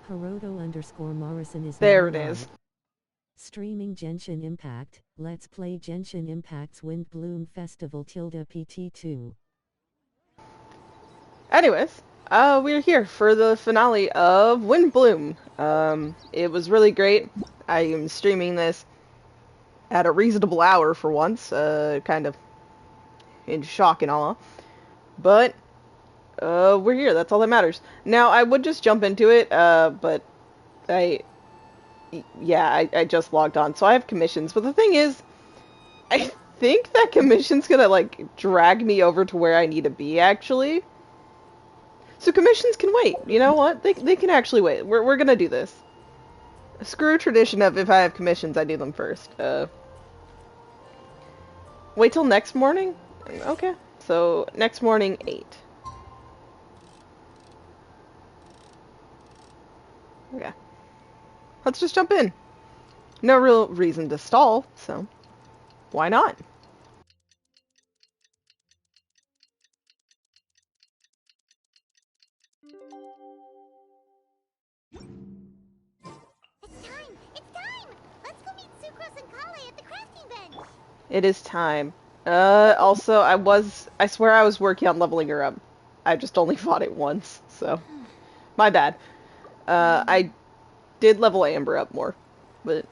Hiroto_Morrison is There now it is. live. Streaming Genshin Impact. Let's play Genshin Impact's Windblume Festival Pt.2. Anyways, we're here for the finale of Windblume. It was really great. I am streaming this at a reasonable hour for once, kind of in shock and awe. But, we're here, that's all that matters. Now, I would just jump into it, but I just logged on, so I have commissions. But the thing is, I think that commission's gonna, like, drag me over to where I need to be, actually. So commissions can wait. You know what? They can actually wait. We're gonna do this. Screw tradition of if I have commissions, I do them first. Wait till next morning? Okay. So, next morning, 8. Okay. Let's just jump in. No real reason to stall, so why not? It's time! It's time! Let's go meet Sucrose and Kale at the crafting bench! It is time. Also, I swear I was working on leveling her up. I just only fought it once, so. My bad. I did level Amber up more, but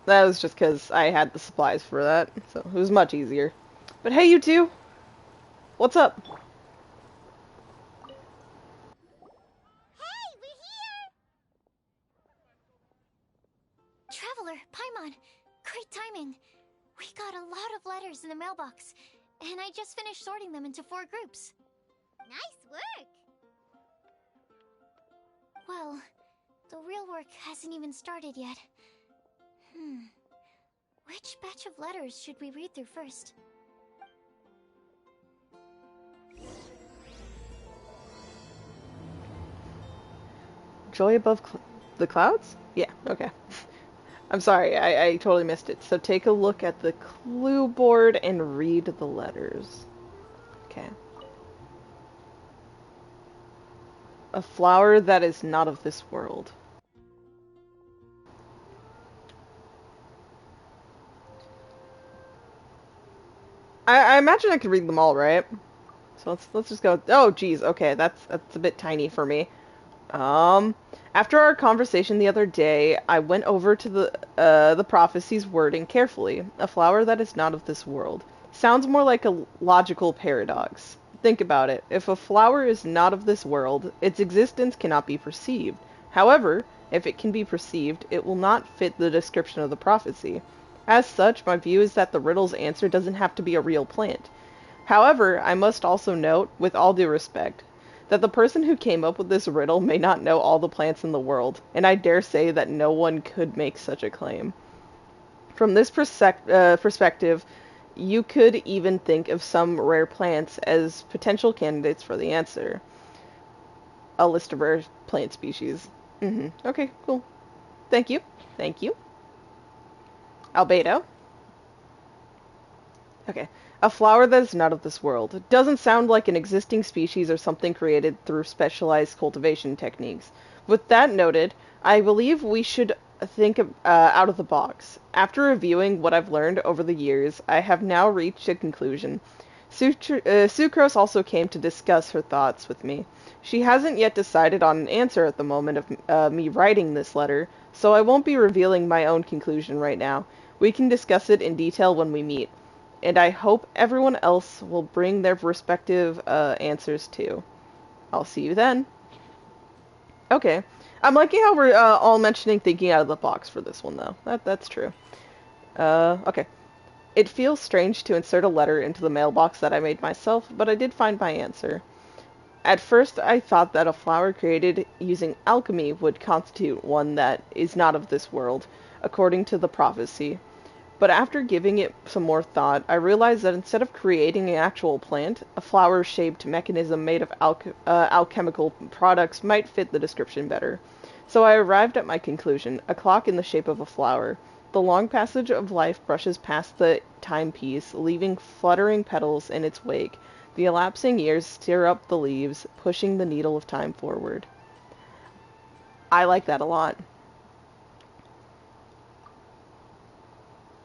that was just because I had the supplies for that, so it was much easier. But hey, you two! What's up? Hey, we're here! Traveler, Paimon, great timing. We got a lot of letters in the mailbox, and I just finished sorting them into 4 groups. Nice work! Well, the real work hasn't even started yet. Which batch of letters should we read through first? Joy above the clouds? Yeah, okay. I'm sorry, I totally missed it. So take a look at the clue board and read the letters. Okay. A flower that is not of this world. I imagine I could read them all, right? So let's just go. Oh, geez. Okay, that's a bit tiny for me. After our conversation the other day, I went over to the prophecy's wording carefully. A flower that is not of this world. Sounds more like a logical paradox. Think about it. If a flower is not of this world, its existence cannot be perceived. However, if it can be perceived, it will not fit the description of the prophecy. As such, my view is that the riddle's answer doesn't have to be a real plant. However, I must also note, with all due respect, that the person who came up with this riddle may not know all the plants in the world, and I dare say that no one could make such a claim. From this perspective, you could even think of some rare plants as potential candidates for the answer. A list of rare plant species. Okay, cool. Thank you. Thank you. Albedo. Okay. A flower that is not of this world. It doesn't sound like an existing species or something created through specialized cultivation techniques. With that noted, I believe we should think out of the box. After reviewing what I've learned over the years, I have now reached a conclusion. Sucrose also came to discuss her thoughts with me. She hasn't yet decided on an answer at the moment of me writing this letter, so I won't be revealing my own conclusion right now. We can discuss it in detail when we meet. And I hope everyone else will bring their respective answers too. I'll see you then. Okay. I'm liking how we're all mentioning thinking out of the box for this one, though. That's true. Okay. It feels strange to insert a letter into the mailbox that I made myself, but I did find my answer. At first, I thought that a flower created using alchemy would constitute one that is not of this world, according to the prophecy. But after giving it some more thought, I realized that instead of creating an actual plant, a flower-shaped mechanism made of alchemical products might fit the description better. So I arrived at my conclusion, a clock in the shape of a flower. The long passage of life brushes past the timepiece, leaving fluttering petals in its wake. The elapsing years stir up the leaves, pushing the needle of time forward. I like that a lot.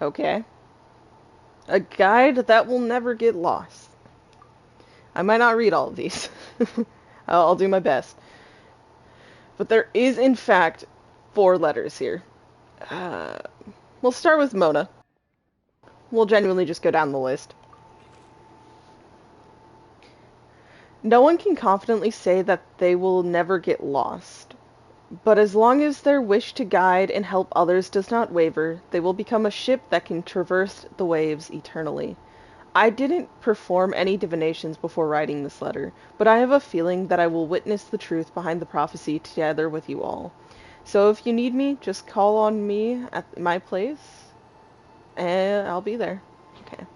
Okay. A guide that will never get lost. I might not read all of these. I'll do my best. But there is, in fact, 4 letters here. Uh, we'll start with Mona. We'll genuinely just go down the list. No one can confidently say that they will never get lost. But as long as their wish to guide and help others does not waver, they will become a ship that can traverse the waves eternally. I didn't perform any divinations before writing this letter, but I have a feeling that I will witness the truth behind the prophecy together with you all. So if you need me, just call on me at my place, and I'll be there. Okay.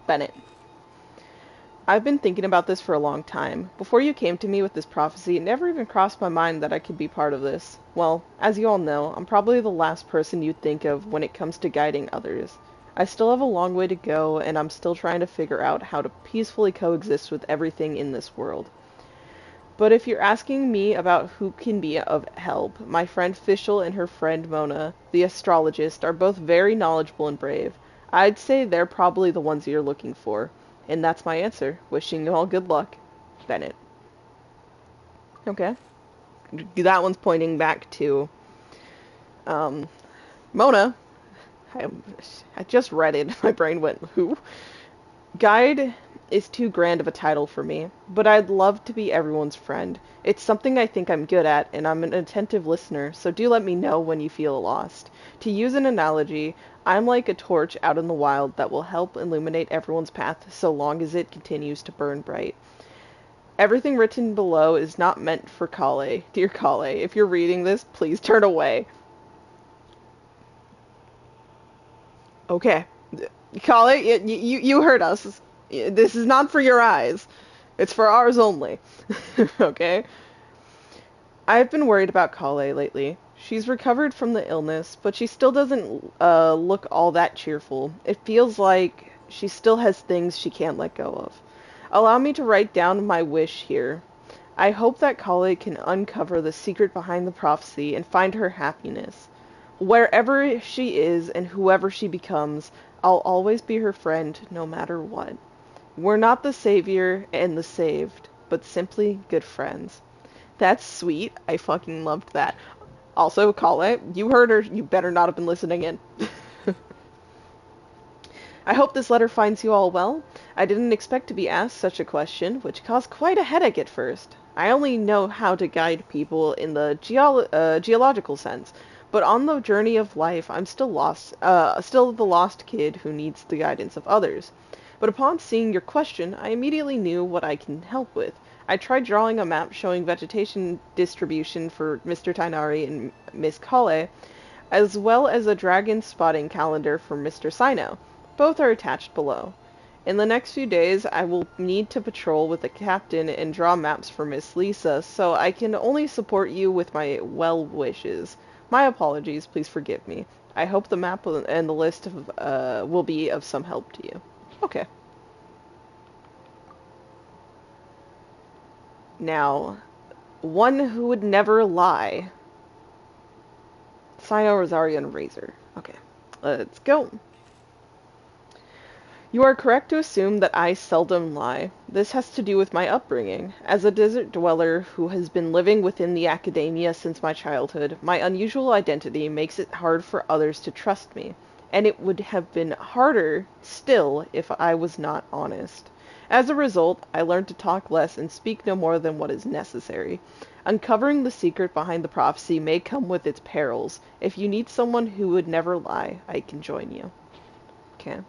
Bennett. I've been thinking about this for a long time. Before you came to me with this prophecy, it never even crossed my mind that I could be part of this. Well, as you all know, I'm probably the last person you'd think of when it comes to guiding others. I still have a long way to go, and I'm still trying to figure out how to peacefully coexist with everything in this world. But if you're asking me about who can be of help, my friend Fischl and her friend Mona, the astrologist, are both very knowledgeable and brave. I'd say they're probably the ones you're looking for. And that's my answer. Wishing you all good luck. Bennett. Okay. That one's pointing back to Mona. I just read it. My brain went, who? Guide is too grand of a title for me, but I'd love to be everyone's friend. It's something I think I'm good at, and I'm an attentive listener, so do let me know when you feel lost. To use an analogy, I'm like a torch out in the wild that will help illuminate everyone's path so long as it continues to burn bright. Everything written below is not meant for Kale. Dear Kale, if you're reading this, please turn away. Okay. Kale, you heard us. This is not for your eyes. It's for ours only. Okay? I've been worried about Kale lately. She's recovered from the illness, but she still doesn't look all that cheerful. It feels like she still has things she can't let go of. Allow me to write down my wish here. I hope that Kale can uncover the secret behind the prophecy and find her happiness. Wherever she is and whoever she becomes, I'll always be her friend no matter what. We're not the savior and the saved, but simply good friends. That's sweet. I fucking loved that. Also, Kale, you heard her. You better not have been listening in. I hope this letter finds you all well. I didn't expect to be asked such a question, which caused quite a headache at first. I only know how to guide people in the geological sense, but on the journey of life, I'm still lost, still the lost kid who needs the guidance of others. But upon seeing your question, I immediately knew what I can help with. I tried drawing a map showing vegetation distribution for Mr. Tainari and Miss Kale, as well as a dragon spotting calendar for Mr. Sino. Both are attached below. In the next few days, I will need to patrol with the captain and draw maps for Miss Lisa, so I can only support you with my well wishes. My apologies, please forgive me. I hope the map and the list will be of some help to you. Okay. Now, one who would never lie. Sino, Rosario, and Razor. Okay, let's go. You are correct to assume that I seldom lie. This has to do with my upbringing. As a desert dweller who has been living within the academia since my childhood, my unusual identity makes it hard for others to trust me, and it would have been harder still if I was not honest. As a result, I learned to talk less and speak no more than what is necessary. Uncovering the secret behind the prophecy may come with its perils. If you need someone who would never lie, I can join you. Okay.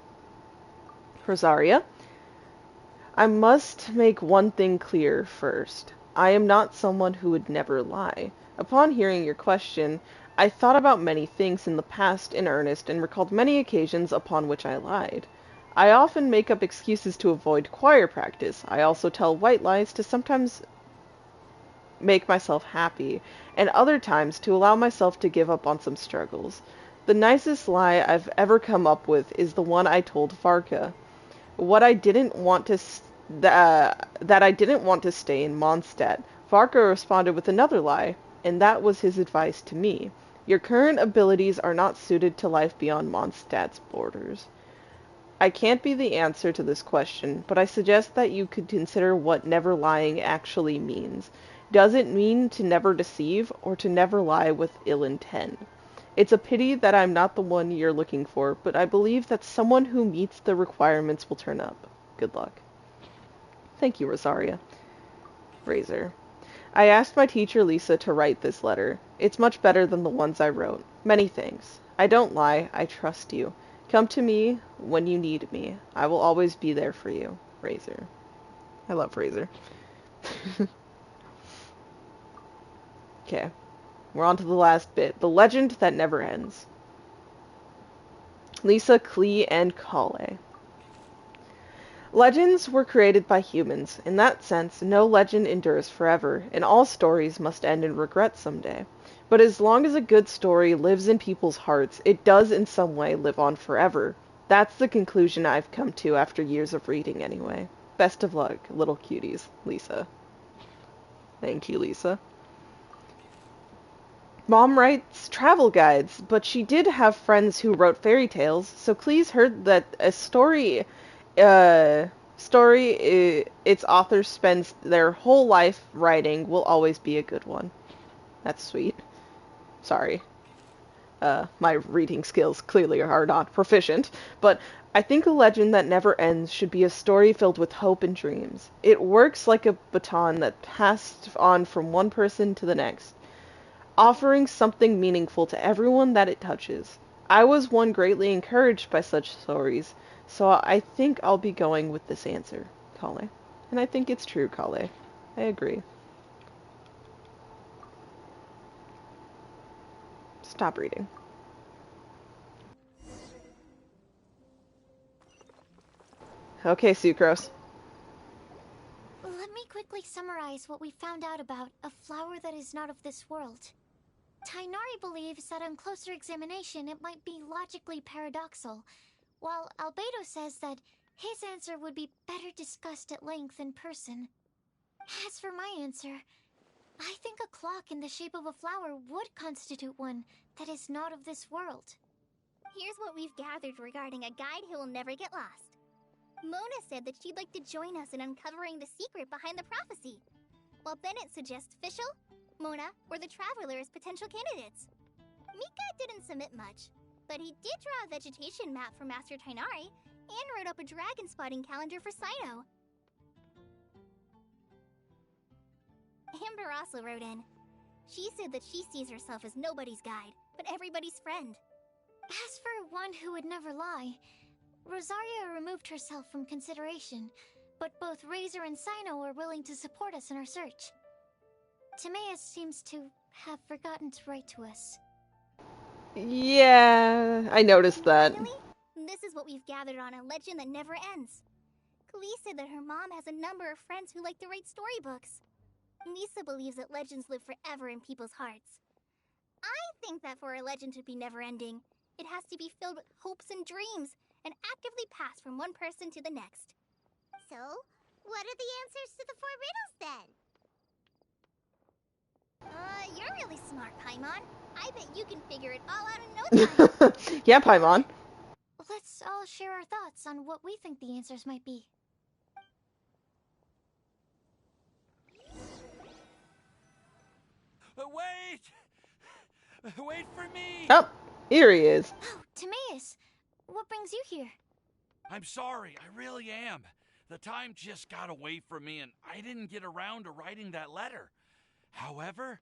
Rosaria, I must make one thing clear first. I am not someone who would never lie. Upon hearing your question, I thought about many things in the past in earnest and recalled many occasions upon which I lied. I often make up excuses to avoid choir practice. I also tell white lies to sometimes make myself happy, and other times to allow myself to give up on some struggles. The nicest lie I've ever come up with is the one I told Varka. What I didn't want to that I didn't want to stay in Mondstadt. Varka responded with another lie. and that was his advice to me. Your current abilities are not suited to life beyond Mondstadt's borders. I can't be the answer to this question, but I suggest that you could consider what never lying actually means. Does it mean to never deceive, or to never lie with ill intent? It's a pity that I'm not the one you're looking for, but I believe that someone who meets the requirements will turn up. Good luck. Thank you, Rosaria. Razor. I asked my teacher Lisa to write this letter. It's much better than the ones I wrote. Many thanks. I don't lie, I trust you. Come to me when you need me. I will always be there for you. Razor. I love Razor. Okay. We're on to the last bit. The legend that never ends. Lisa, Klee, and Kale. Legends were created by humans. In that sense, no legend endures forever, and all stories must end in regret someday. But as long as a good story lives in people's hearts, it does in some way live on forever. That's the conclusion I've come to after years of reading anyway. Best of luck, little cuties. Lisa. Thank you, Lisa. Mom writes travel guides, but she did have friends who wrote fairy tales, so Cleese heard that a story its author spends their whole life writing will always be a good one. That's sweet. Sorry. My reading skills clearly are not proficient, but I think a legend that never ends should be a story filled with hope and dreams. It works like a baton that passed on from one person to the next, offering something meaningful to everyone that it touches. I was one greatly encouraged by such stories, so I think I'll be going with this answer, Kale. And I think it's true, Kale. I agree. Stop reading. Okay, Sucrose. Let me quickly summarize what we found out about a flower that is not of this world. Tainari believes that on closer examination it might be logically paradoxal, while Albedo says that his answer would be better discussed at length in person. As for my answer, I think a clock in the shape of a flower would constitute one that is not of this world. Here's what we've gathered regarding a guide who will never get lost. Mona said that she'd like to join us in uncovering the secret behind the prophecy, while Bennett suggests Fischl, Mona, or the Traveler as potential candidates. Mika didn't submit much, but he did draw a vegetation map for Master Tainari and wrote up a dragon spotting calendar for Saito. Amber also wrote in. She said that she sees herself as nobody's guide, but everybody's friend. As for one who would never lie, Rosaria removed herself from consideration, but both Razor and Sino are willing to support us in our search. Timaeus seems to have forgotten to write to us. Yeah, I noticed that. Finally, this is what we've gathered on a legend that never ends. Klee said that her mom has a number of friends who like to write storybooks. Lisa believes that legends live forever in people's hearts. I think that for a legend to be never-ending, it has to be filled with hopes and dreams, and actively pass from one person to the next. So, what are the answers to the 4 riddles then? You're really smart, Paimon. I bet you can figure it all out in no time. Yeah, Paimon. Let's all share our thoughts on what we think the answers might be. Wait! Wait for me! Oh, here he is. Oh, Timaeus! What brings you here? I'm sorry, I really am. The time just got away from me and I didn't get around to writing that letter. However,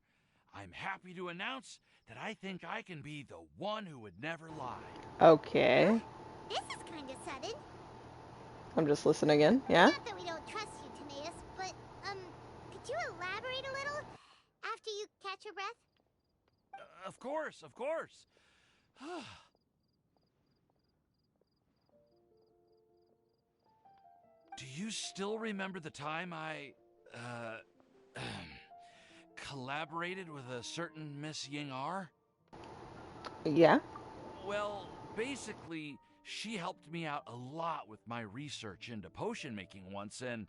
I'm happy to announce that I think I can be the one who would never lie. Okay. This is kind of sudden. I'm just listening in, yeah? Not that we don't trust you, Timaeus, but, could you elaborate a little after you catch your breath? Of course, of course. Do you still remember the time I, collaborated with a certain Miss Ying-ar? Yeah? Well, basically, she helped me out a lot with my research into potion making once, and,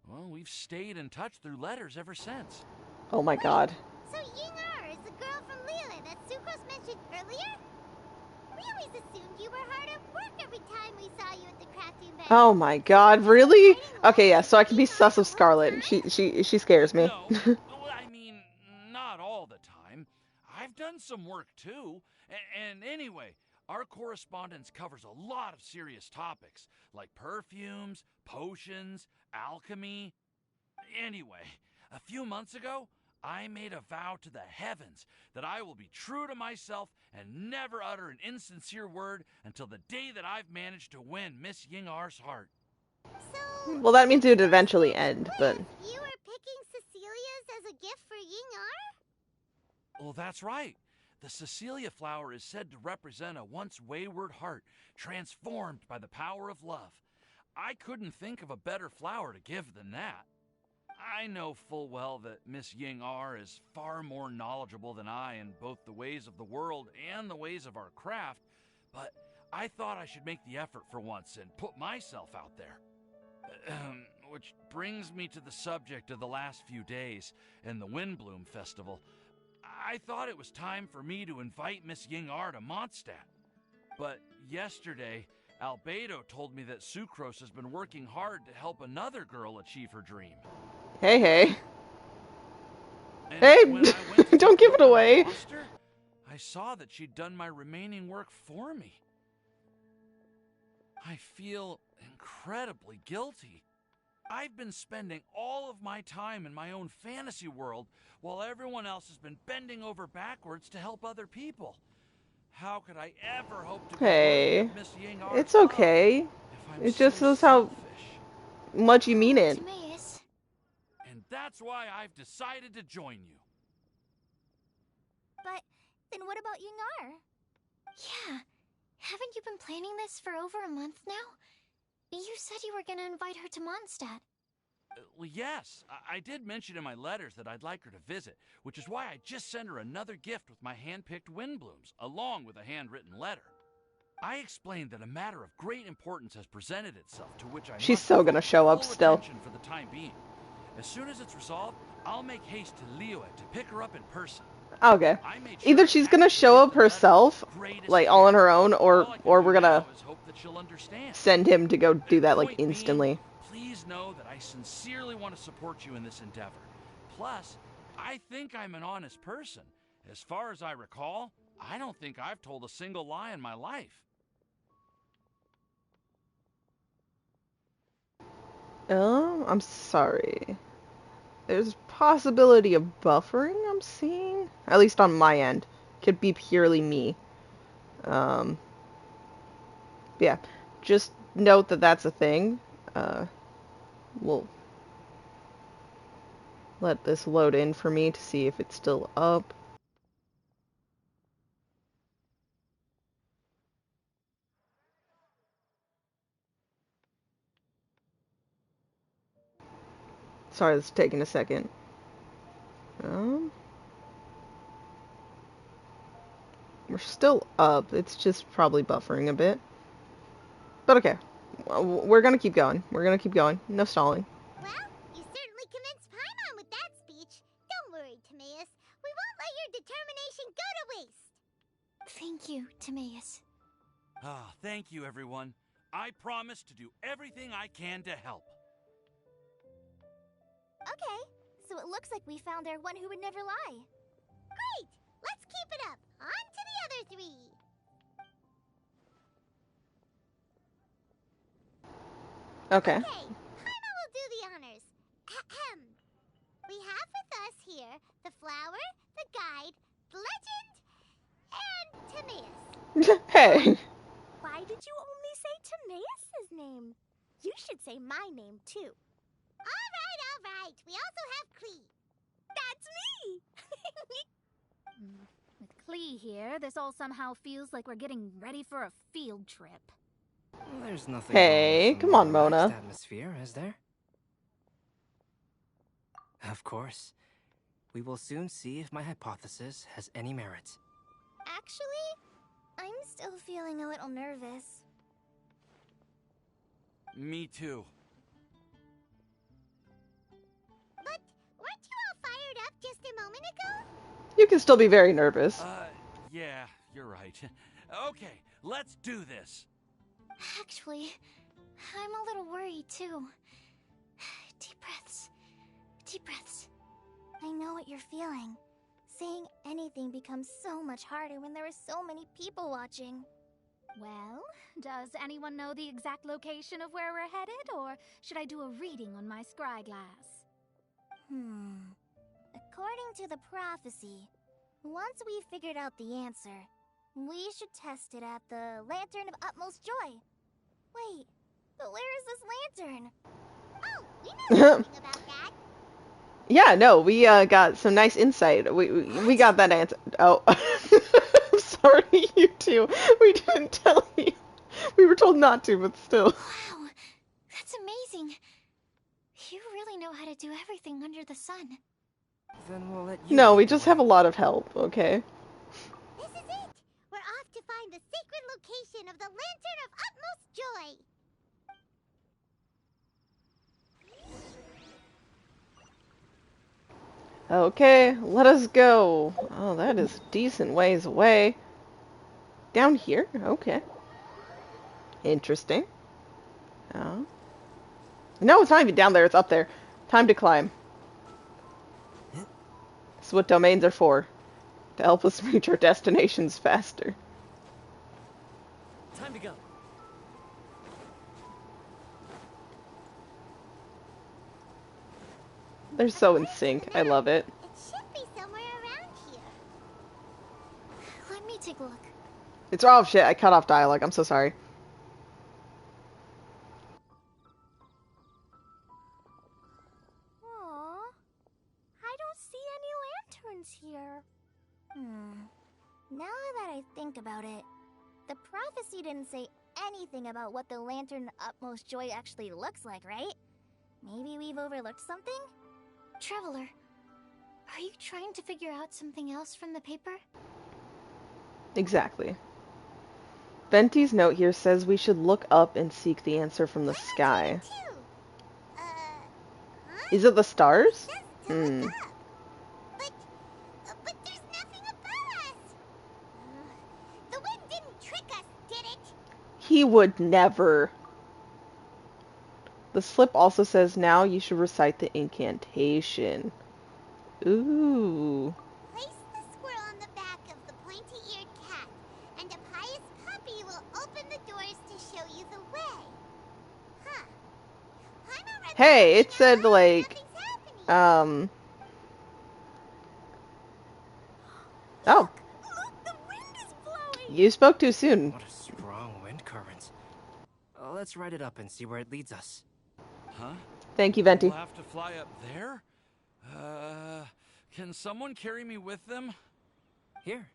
well, we've stayed in touch through letters ever since. Oh my god. So Ying-ar earlier? We always assumed you were hard at work every time we saw you at the crafting bench. Oh my god, really? Okay, yeah, so I can be sus of Scarlet. She scares me. No, well, I mean, not all the time. I've done some work too. And anyway, our correspondence covers a lot of serious topics, like perfumes, potions, alchemy. Anyway, a few months ago, I made a vow to the heavens that I will be true to myself and never utter an insincere word until the day that I've managed to win Miss Yingar's heart. So, Well, that means it would just eventually seems end, split but... if you were picking Cecilia's as a gift for Yingar? Well, that's right. The Cecilia flower is said to represent a once wayward heart transformed by the power of love. I couldn't think of a better flower to give than that. I know full well that Miss Yingar is far more knowledgeable than I in both the ways of the world and the ways of our craft, but I thought I should make the effort for once and put myself out there. Which brings me to the subject of the last few days and the Windblume Festival. I thought it was time for me to invite Miss Yingar to Mondstadt. But yesterday, Albedo told me that Sucrose has been working hard to help another girl achieve her dream. Hey. And Hey, when I went to don't take give a it look at away. the roster, I saw that she'd done my remaining work for me. I feel incredibly guilty. I've been spending all of my time in my own fantasy world while everyone else has been bending over backwards to help other people. How could I ever hope to be worthy Hey. of Miss Yingar's It's love okay. if I'm It just so shows how selfish? much you mean it. Timaeus. And that's why I've decided to join you. But then what about Yingar? Yeah. Haven't you been planning this for over a month now? You said you were gonna invite her to Mondstadt. Well, yes, I did mention in my letters that I'd like her to visit, which is why I just sent her another gift with my hand-picked Windblooms, along with a handwritten letter. I explained that a matter of great importance has presented itself, to which I She's must so gonna devote show up full still. attention for the time being. As soon as it's resolved, I'll make haste to Liyue to pick her up in person. Okay. I made sure Either to she's package gonna the show gift up and letter herself, with the greatest like all on care. her own, All I can or do we're gonna now is hope that she'll understand. send him to go do that like Point being, instantly. please know that I sincerely want to support you in this endeavor. Plus, I think I'm an honest person. As far as I recall, I don't think I've told a single lie in my life. I'm sorry. There's possibility of buffering I'm seeing. At least on my end. Could be purely me. Yeah. Just note that that's a thing. We'll let this load in for me to see if it's still up. Sorry, this is taking a second. We're still up. It's just probably buffering a bit. But okay. We're gonna keep going. We're gonna keep going. No stalling. Well, you certainly convinced Paimon with that speech. Don't worry, Timaeus. We won't let your determination go to waste. Thank you, Timaeus. Ah, thank you, everyone. I promise to do everything I can to help. Okay, so it looks like we found our one who would never lie. Great! Let's keep it up. On to the other three. Okay. Okay, Paimon will do the honors. Ahem. We have with us here the flower, the guide, the legend, and Timaeus. Hey. Why did you only say Timaeus' name? You should say my name too. All right. We also have Klee. That's me! With Klee here, this all somehow feels like we're getting ready for a field trip. There's nothing Hey, wrong with come some on, relaxed Mona. atmosphere, is there? Of course. We will soon see if my hypothesis has any merit. Actually, I'm still feeling a little nervous. Me too. But weren't you all fired up just a moment ago? You can still be very nervous. Yeah, you're right. Okay, let's do this. Actually, I'm a little worried too. Deep breaths. Deep breaths. I know what you're feeling. Saying anything becomes so much harder when there are so many people watching. Well, does anyone know the exact location of where we're headed, or should I do a reading on my scry glass? According to the prophecy, once we figured out the answer, we should test it at the Lantern of Utmost Joy. Wait, but where is this lantern? Oh, we know something about that. Yeah, no, we got some nice insight. We got that answer. Oh, I'm sorry, you two. We didn't tell you. We were told not to, but still. Wow, that's amazing. You really know how to do everything under the sun. Then we'll let you No, lead we the just way. have a lot of help, okay? This is it. We're off to find the sacred location of the Lantern of Utmost Joy. Okay, let us go. Oh, that is decent ways away. Down here? Okay. Interesting. Oh. No, it's not even down there, it's up there. Time to climb. This is what domains are for. To help us reach our destinations faster. Time to go. They're so in sync. I love it. It should be somewhere around here. Let me take a look. It's oh shit, I cut off dialogue. I'm so sorry. Aww, I don't see any lanterns here. Now that I think about it, the prophecy didn't say anything about what the Lantern of Utmost Joy actually looks like, right? Maybe we've overlooked something? Traveler, are you trying to figure out something else from the paper? Exactly. Venti's note here says we should look up and seek the answer from the sky. Too. Huh? Is it the stars? It says to look up. But there's nothing above us. The wind didn't trick us, did it? He would never. The slip also says now you should recite the incantation. Ooh. Place the squirrel on the back of the pointy-eared cat, and a pious puppy will open the doors to show you the way. Huh. Paimon read the Hey, whole it thing out said loud and like, nothing's happening. Oh, Look, the wind is blowing! you spoke too soon. What a strong wind current. Let's ride it up and see where it leads us. Huh? Thank you, Venti. We'll have to fly up there? Can someone carry me with them? Here.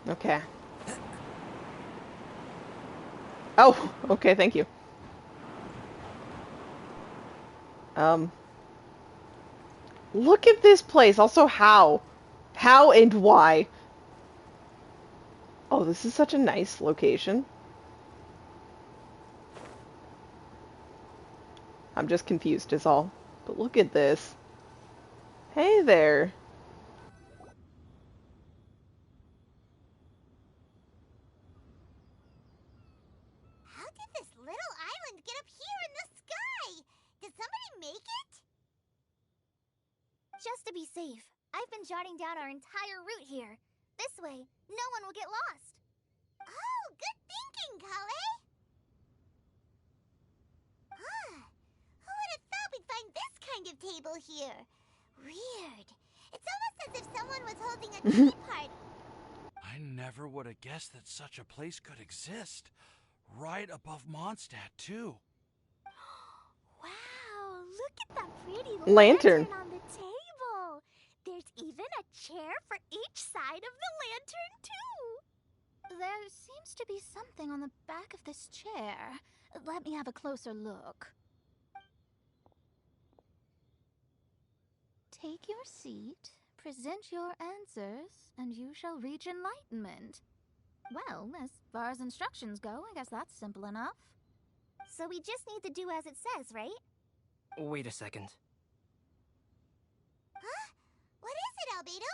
Okay. Oh, okay, thank you. Look at this place. Also, how? How and why? Oh, this is such a nice location. I'm just confused is all. But look at this. Hey there. How did this little island get up here in the sky? Did somebody make it? Just to be safe, I've been jotting down our entire route here. This way, no one will get lost. Oh, good thinking, Kale. Who would have thought we'd find this kind of table here? Weird. It's almost as if someone was holding a tea party. I never would have guessed that such a place could exist. Right above Mondstadt, too. Wow, look at that pretty Lantern. on the table. There's even a chair for each side of the lantern, too. There seems to be something on the back of this chair. Let me have a closer look. Take your seat, present your answers, and you shall reach enlightenment. Well, as far as instructions go, I guess that's simple enough. So we just need to do as it says, right? Wait a second. Huh? What is it, Albedo?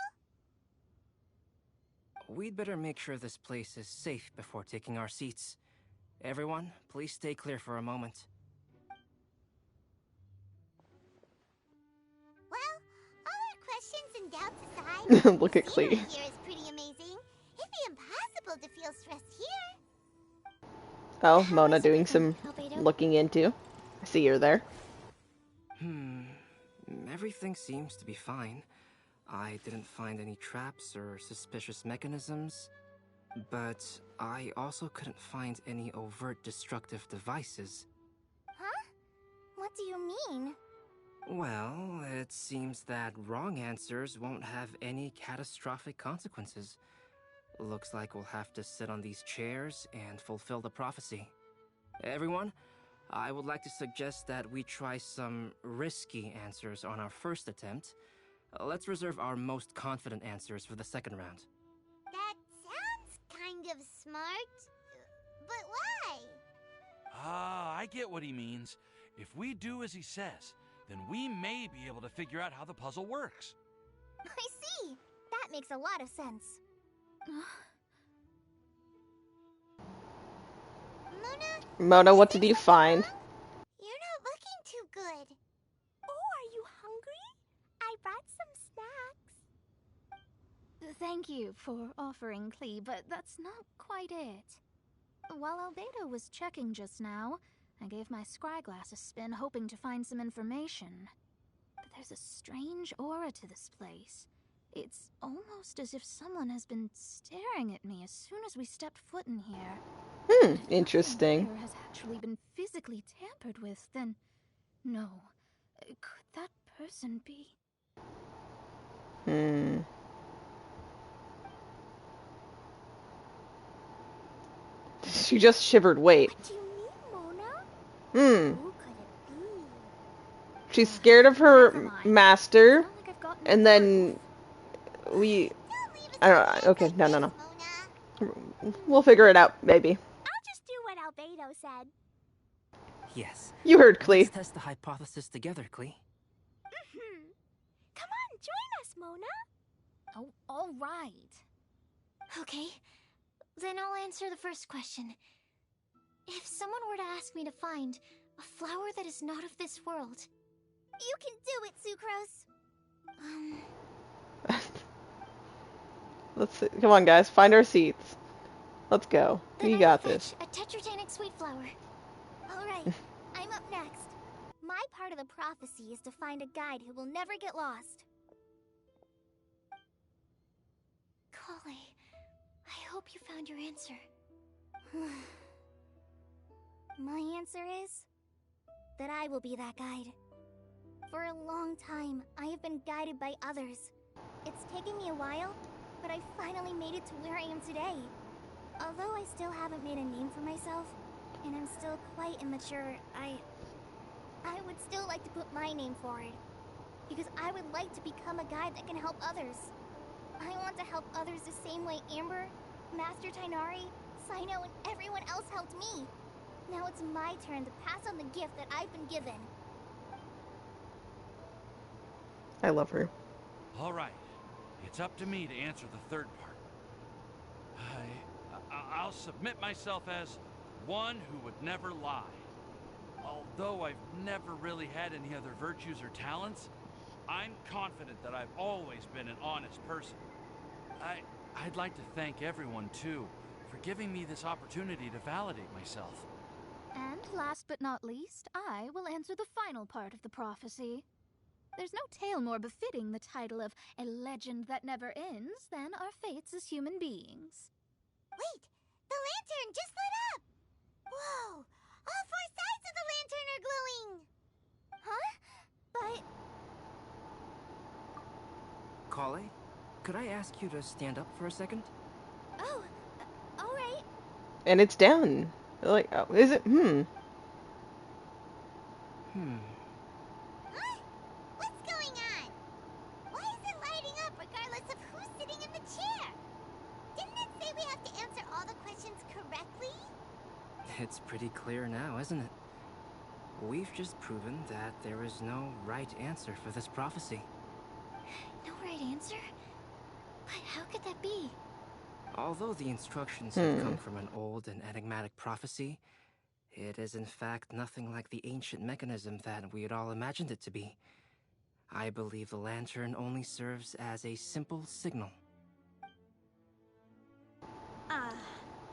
We'd better make sure this place is safe before taking our seats. Everyone, please stay clear for a moment. Well, all our questions and doubts aside, Look at the scenery Klee. here is pretty amazing. It'd be impossible to feel stressed here. Oh, How Mona is doing everything, some Albedo? looking into. I see you're there. Everything seems to be fine. I didn't find any traps or suspicious mechanisms, but I also couldn't find any overt destructive devices. Huh? What do you mean? Well, it seems that wrong answers won't have any catastrophic consequences. Looks like we'll have to sit on these chairs and fulfill the prophecy. Everyone, I would like to suggest that we try some risky answers on our first attempt. Let's reserve our most confident answers for the second round. That sounds kind of smart. But why? Ah, I get what he means. If we do as he says, then we may be able to figure out how the puzzle works. I see. That makes a lot of sense. Mona, what did you find? You're not looking too good. Oh, are you hungry? I brought some snacks. Thank you for offering, Klee, but that's not quite it. While Albedo was checking just now, I gave my scryglass a spin hoping to find some information. But there's a strange aura to this place. It's almost as if someone has been staring at me as soon as we stepped foot in here. Interesting. If nothing here has actually been physically tampered with, then no. Could that person be? She just shivered. Wait. What do you mean, Mona? Who could it be? She's scared of her Never mind. master, It's not like I've gotten and proof. then we. Don't leave us I don't in know. bed Okay, like no. this, Mona. We'll figure it out, maybe. I'll just do what Albedo said. Yes. You heard Let's Klee. test the hypothesis together, Klee. Come on, join us, Mona. Oh, all right. Okay, then I'll answer the first question. If someone were to ask me to find a flower that is not of this world, You can do it, Sucrose. Let's see. Come on, guys. Find our seats. Let's go. then You I got will this. fetch a tetratanic sweet flower. All right, I'm up next. My part of the prophecy is to find a guide who will never get lost. Kali, I hope you found your answer. My answer is that I will be that guide. For a long time, I have been guided by others. It's taken me a while, but I finally made it to where I am today. Although I still haven't made a name for myself, and I'm still quite immature, I would still like to put my name forward. Because I would like to become a guide that can help others. I want to help others the same way Amber, Master Tainari, Sino, and everyone else helped me. Now it's my turn to pass on the gift that I've been given. I love her. All right, it's up to me to answer the third part. I'll submit myself as one who would never lie. Although I've never really had any other virtues or talents, I'm confident that I've always been an honest person. I'd like to thank everyone, too, for giving me this opportunity to validate myself. And last but not least, I will answer the final part of the prophecy. There's no tale more befitting the title of a legend that never ends than our fates as human beings. Wait, the lantern just lit up! Whoa! All four sides of the lantern are glowing! Huh? But... Kale, could I ask you to stand up for a second? Oh, alright. And it's down. Like, oh, is it? Huh? What's going on? Why is it lighting up regardless of who's sitting in the chair? Didn't it say we have to answer all the questions correctly? It's pretty clear now, isn't it? We've just proven that there is no right answer for this prophecy. No right answer? But how could that be? Although the instructions have come from an old and enigmatic prophecy, it is in fact nothing like the ancient mechanism that we had all imagined it to be. I believe the lantern only serves as a simple signal. Ah,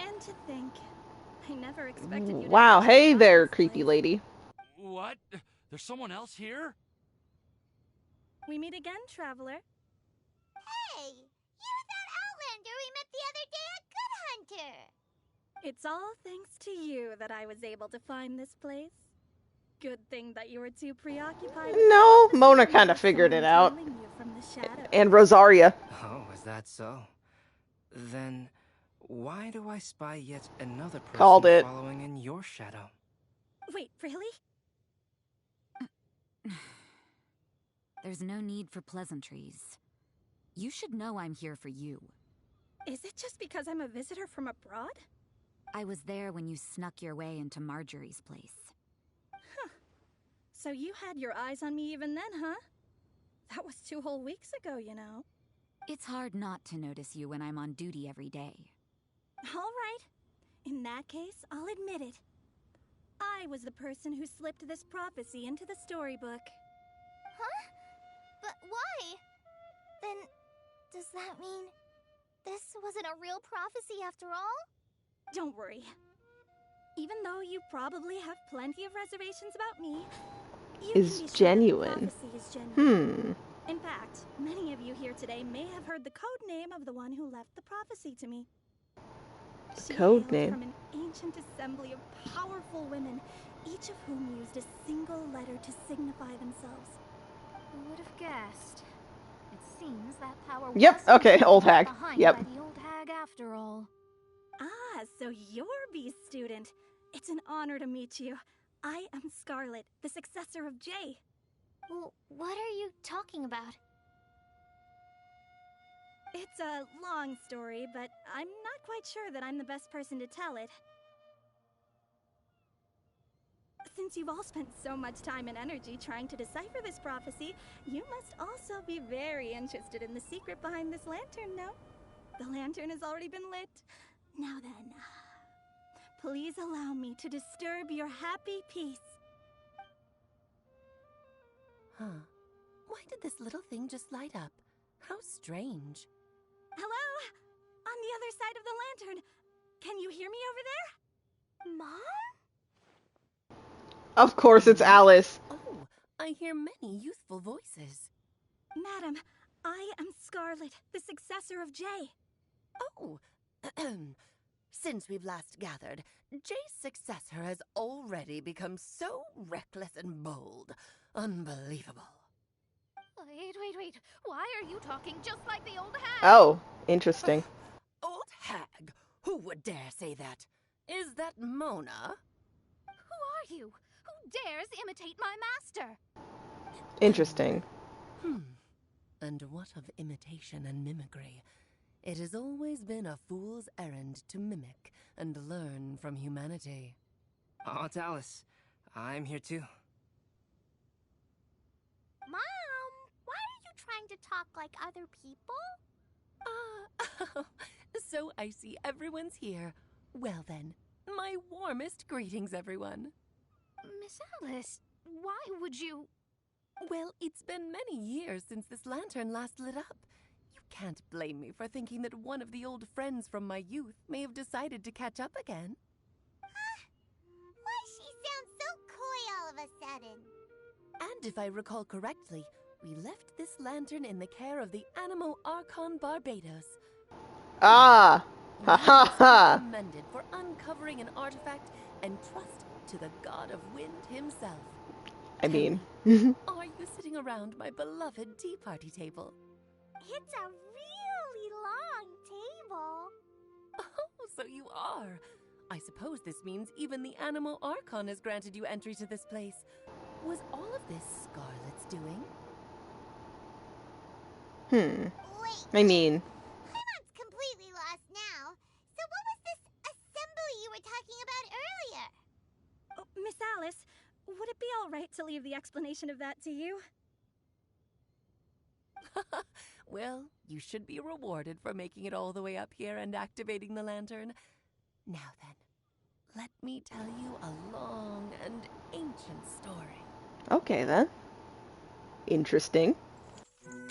and to think, I never expected you to Wow, actually hey find there, this creepy place. lady. What? There's someone else here? We meet again, traveler. Hey, you're that Outlander we met the other day at Good Hunter. It's all thanks to you that I was able to find this place. Good thing that you were too preoccupied with No, the Mona prophecy kind of and figured it someone out. tailing you from the shadows. And Rosaria. Oh, is that so? Then why do I spy yet another person Called it. following in your shadow? Wait, really? There's no need for pleasantries. You should know I'm here for you. Is it just because I'm a visitor from abroad? I was there when you snuck your way into Marjorie's place. So you had your eyes on me even then, huh? That was 2 whole weeks ago, you know. It's hard not to notice you when I'm on duty every day. All right. In that case, I'll admit it. I was the person who slipped this prophecy into the storybook. Huh? But why? Then, does that mean this wasn't a real prophecy after all? Don't worry. Even though you probably have plenty of reservations about me, you Is can be sure genuine. that the prophecy is genuine. Hmm. In fact, many of you here today may have heard the code name of the one who left the prophecy to me. She Code hailed name. from an ancient assembly of powerful women, each of whom used a single letter to signify themselves. Who would have guessed? It seems that power Yep, wasn't okay, left old hag. behind Yep. by the old hag after all. Ah, so you're B's student. It's an honor to meet you. I am Scarlet, the successor of Jay. Well, what are you talking about? It's a long story, but I'm not quite sure that I'm the best person to tell it. Since you've all spent so much time and energy trying to decipher this prophecy, you must also be very interested in the secret behind this lantern, no? The lantern has already been lit. Now then, please allow me to disturb your happy peace. Huh. Why did this little thing just light up? How strange. Hello? On the other side of the lantern. Can you hear me over there? Mom? Of course it's Alice. Oh, I hear many youthful voices. Madam, I am Scarlet, the successor of Jay. Oh, since we've last gathered, Jay's successor has already become so reckless and bold. Unbelievable. Wait. Why are you talking just like the old hag? Oh, interesting. Old hag? Who would dare say that? Is that Mona? Who are you? Who dares imitate my master? Interesting. And what of imitation and mimicry? It has always been a fool's errand to mimic and learn from humanity. Oh, it's Alice. I'm here too. Mom, why are you trying to talk like other people? So I see everyone's here. Well then, my warmest greetings, everyone. Miss Alice, why would you... Well, it's been many years since this lantern last lit up. You can't blame me for thinking that one of the old friends from my youth may have decided to catch up again. Why she sounds so coy all of a sudden? And if I recall correctly, we left this lantern in the care of the Animal Archon Barbados. Ah! Ha ha ha! Commended for uncovering an artifact and trust to the god of wind himself. I mean... Are you sitting around my beloved tea party table? It's a really long table. Oh, so you are. I suppose this means even the Animal Archon has granted you entry to this place. Was all of this Scarlet's doing? Wait, I mean... I'm completely lost now. So what was this assembly you were talking about earlier? Oh, Miss Alice, Would it be alright to leave the explanation of that to you? Well, you should be rewarded for making it all the way up here and activating the lantern. Now then, let me tell you a long and ancient story. Okay then. Interesting.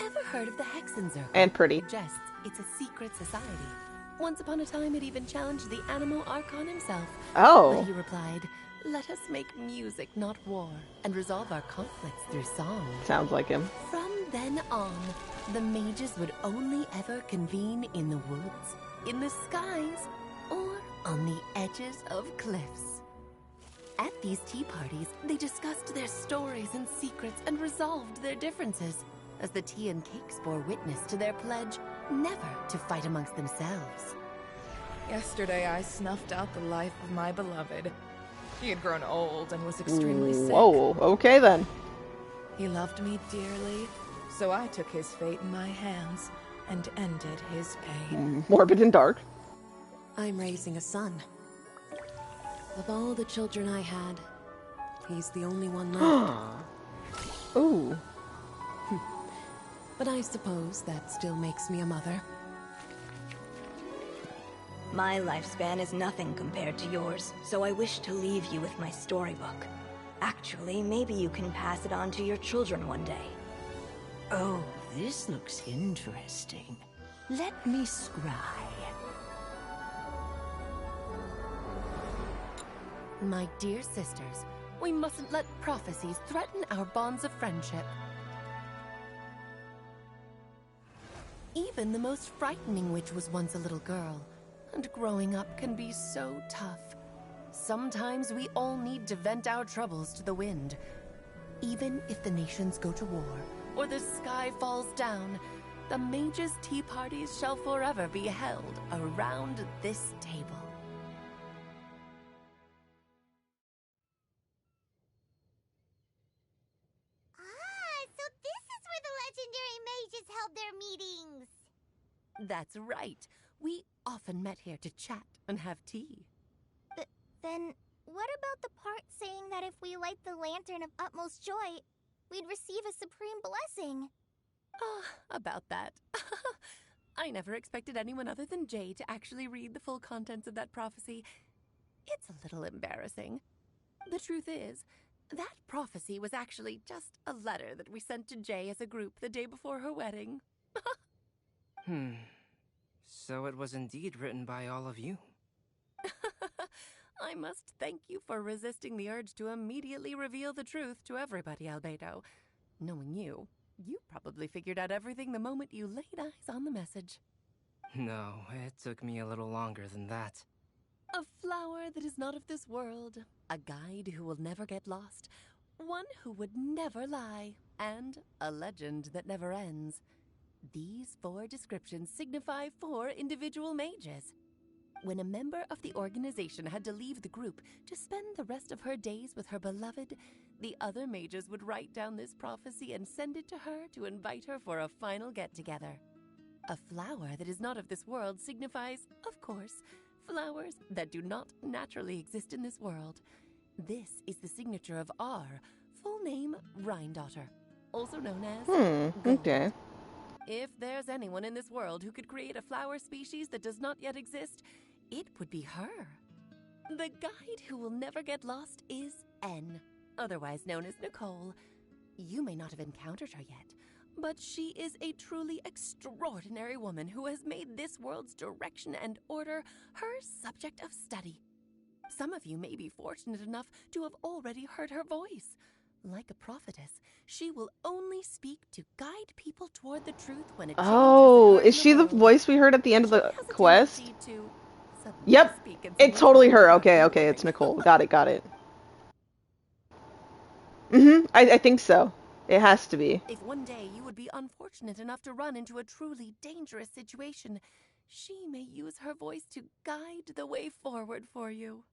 Ever heard of the Hexen Circle? And pretty. Jest, it's a secret society. Once upon a time, it even challenged the Animal Archon himself. Oh. But he replied, "Let us make music, not war, and resolve our conflicts through song." Sounds like him. From then on, the mages would only ever convene in the woods, in the skies, or on the edges of cliffs. At these tea parties, they discussed their stories and secrets and resolved their differences, as the tea and cakes bore witness to their pledge never to fight amongst themselves. Yesterday, I snuffed out the life of my beloved. He had grown old and was extremely sick. Whoa, okay then. He loved me dearly, so I took his fate in my hands and ended his pain. Morbid and dark. I'm raising a son. Of all the children I had, he's the only one left. Ooh. But I suppose that still makes me a mother. My lifespan is nothing compared to yours, so I wish to leave you with my storybook. Actually, maybe you can pass it on to your children one day. Oh, this looks interesting. Let me scry. My dear sisters, we mustn't let prophecies threaten our bonds of friendship. Even the most frightening witch was once a little girl, and growing up can be so tough. Sometimes we all need to vent our troubles to the wind. Even if the nations go to war, or the sky falls down, the mages' tea parties shall forever be held around this table. So this is where the legendary mages held their meetings. That's right. We often met here to chat and have tea. Then, what about the part saying that if we light the lantern of utmost joy, we'd receive a supreme blessing? About that. I never expected anyone other than Jay to actually read the full contents of that prophecy. It's a little embarrassing. The truth is, that prophecy was actually just a letter that we sent to Jay as a group the day before her wedding. So it was indeed written by all of you. I must thank you for resisting the urge to immediately reveal the truth to everybody, Albedo. Knowing you, you probably figured out everything the moment you laid eyes on the message. No, it took me a little longer than that. A flower that is not of this world, a guide who will never get lost, one who would never lie, and a legend that never ends. These 4 descriptions signify 4 individual mages. When a member of the organization had to leave the group to spend the rest of her days with her beloved, the other mages would write down this prophecy and send it to her to invite her for a final get-together. A flower that is not of this world signifies, of course, flowers that do not naturally exist in this world. This is the signature of our full name, Rhine-daughter, also known as Gold. Okay. If there's anyone in this world who could create a flower species that does not yet exist, it would be her. The guide who will never get lost is N, otherwise known as Nicole. You may not have encountered her yet, but she is a truly extraordinary woman who has made this world's direction and order her subject of study. Some of you may be fortunate enough to have already heard her voice. Like a prophetess, she will only speak to guide people toward the truth when it Oh, is she the voice we heard at the end of the quest? Yep, it's totally her. Okay, it's Nicole. Got it. I think so. It has to be. If one day you would be unfortunate enough to run into a truly dangerous situation, she may use her voice to guide the way forward for you.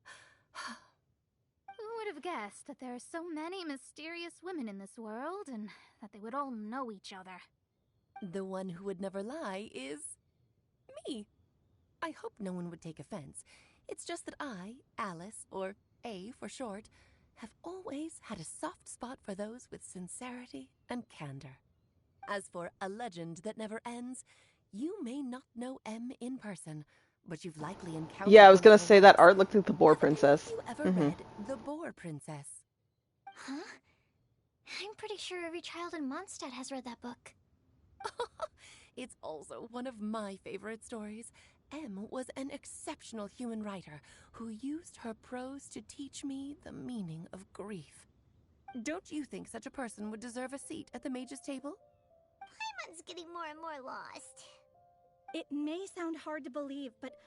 Who would have guessed that there are so many mysterious women in this world, and that they would all know each other? The one who would never lie is me. I hope no one would take offense. It's just that I, Alice, or A for short, have always had a soft spot for those with sincerity and candor. As for A Legend That Never Ends, you may not know M in person, but you've likely encountered Yeah, I was one of gonna her say that works. art looked like the Boar Have any Princess. of you ever read The Boar Princess? Huh? I'm pretty sure every child in Mondstadt has read that book. It's also one of my favorite stories. M was an exceptional human writer who used her prose to teach me the meaning of grief. Don't you think such a person would deserve a seat at the mage's table? Paimon's getting more and more lost. It may sound hard to believe, but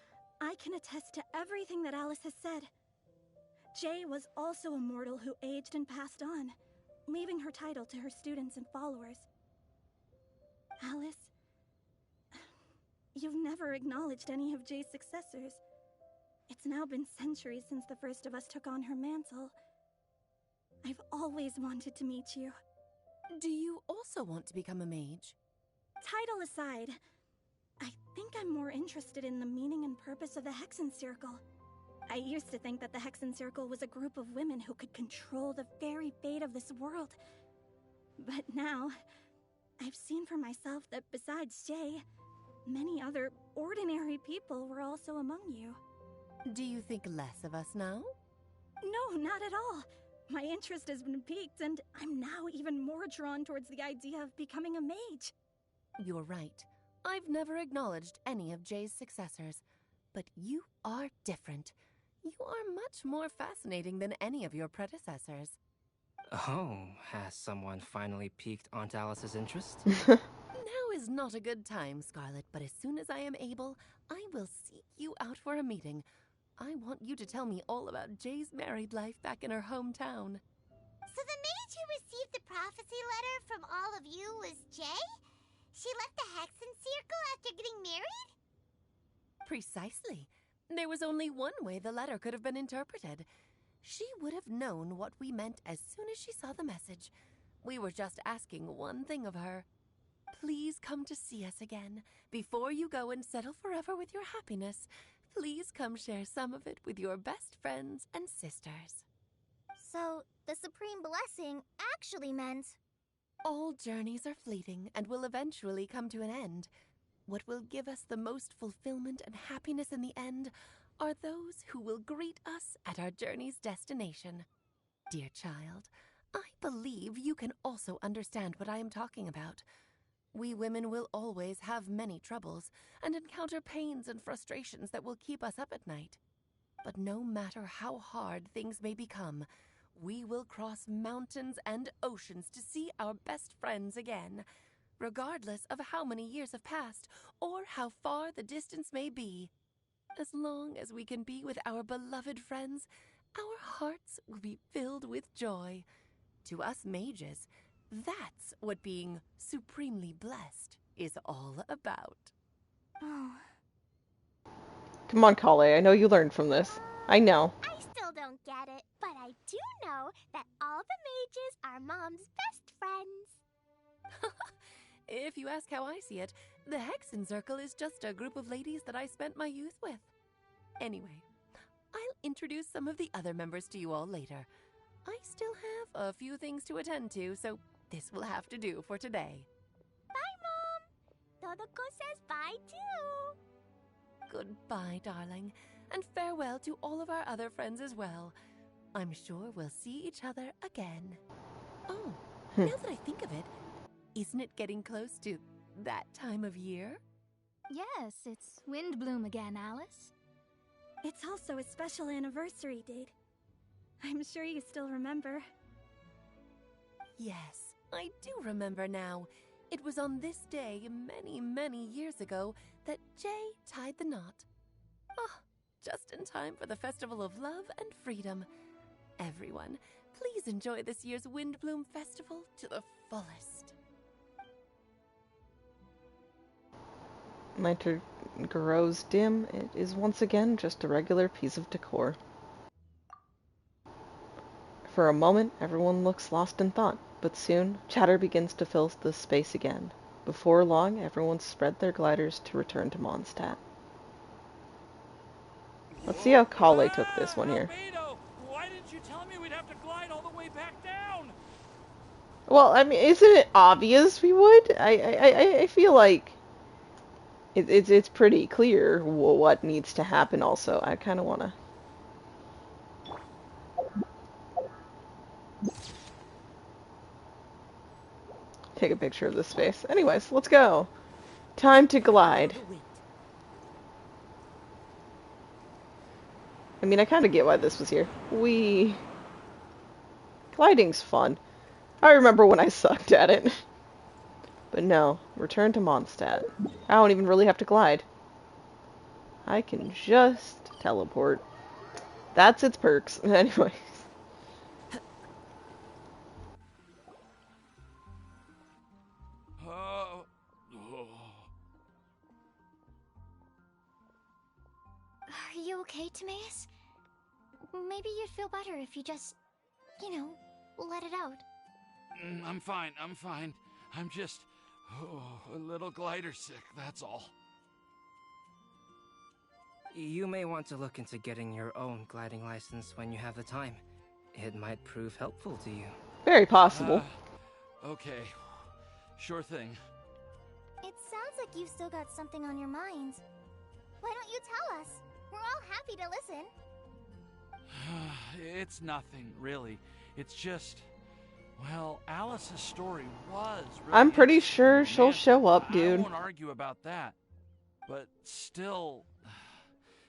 I can attest to everything that Alice has said. Jay was also a mortal who aged and passed on, leaving her title to her students and followers. Alice, you've never acknowledged any of Jay's successors. It's now been centuries since the first of us took on her mantle. I've always wanted to meet you. Do you also want to become a mage? Title aside, I think I'm more interested in the meaning and purpose of the Hexen Circle. I used to think that the Hexen Circle was a group of women who could control the very fate of this world. But now, I've seen for myself that besides Jay, many other ordinary people were also among you. Do you think less of us now? No, not at all. My interest has been piqued, and I'm now even more drawn towards the idea of becoming a mage. You're right. I've never acknowledged any of Jay's successors, but you are different. You are much more fascinating than any of your predecessors. Oh, has someone finally piqued Aunt Alice's interest? Now is not a good time, Scarlet, but as soon as I am able, I will seek you out for a meeting. I want you to tell me all about Jay's married life back in her hometown. So the mage who received the prophecy letter from all of you was Jay? She left the Hexen Circle after getting married? Precisely. There was only one way the letter could have been interpreted. She would have known what we meant as soon as she saw the message. We were just asking one thing of her. Please come to see us again. Before you go and settle forever with your happiness, please come share some of it with your best friends and sisters. So, the Supreme Blessing actually meant... All journeys are fleeting and will eventually come to an end. What will give us the most fulfillment and happiness in the end are those who will greet us at our journey's destination. Dear child, I believe you can also understand what I am talking about. We women will always have many troubles and encounter pains and frustrations that will keep us up at night. But no matter how hard things may become, we will cross mountains and oceans to see our best friends again, regardless of how many years have passed or how far the distance may be. As long as we can be with our beloved friends, our hearts will be filled with joy. To us mages, that's what being supremely blessed is all about. Oh. Come on, Kale, I know you learned from this. I know. I still don't get it, but I do know that all the mages are Mom's best friends. If you ask how I see it, the Hexen Circle is just a group of ladies that I spent my youth with. Anyway, I'll introduce some of the other members to you all later. I still have a few things to attend to, so this will have to do for today. Bye, Mom. Todoko says bye, too. Goodbye, darling, and farewell to all of our other friends as well. I'm sure we'll see each other again. Oh, now that I think of it, isn't it getting close to that time of year? Yes, it's Windblume again, Alice. It's also a special anniversary date. I'm sure you still remember. Yes, I do remember now. It was on this day many, many years ago that Jay tied the knot. Ah, just in time for the Festival of Love and Freedom. Everyone, please enjoy this year's Windblume Festival to the fullest. Night grows dim. It is once again just a regular piece of decor. For a moment, everyone looks lost in thought, but soon, chatter begins to fill the space again. Before long, everyone spread their gliders to return to Mondstadt. Let's see how Kale took this one here. Albedo, why didn't you tell me we'd have to glide the way back down. Well, I mean, isn't it obvious we would? I feel like it's pretty clear what needs to happen. Also, I kind of want to. Take a picture of this space. Anyways, let's go. Time to glide. I mean, I kind of get why this was here. Gliding's fun. I remember when I sucked at it. But no, return to Mondstadt. I don't even really have to glide. I can just teleport. That's its perks. Anyway. Are you okay, Timaeus? Maybe you'd feel better if you just, you know, let it out. I'm fine, I'm fine. I'm just a little glider sick, that's all. You may want to look into getting your own gliding license when you have the time. It might prove helpful to you. Very possible. Okay, sure thing. It sounds like you've still got something on your mind. Why don't you tell us? We're all happy to listen. It's nothing, really. It's just, well, Alice's story was really I'm pretty sure she'll show up, dude. I won't argue about that. But still,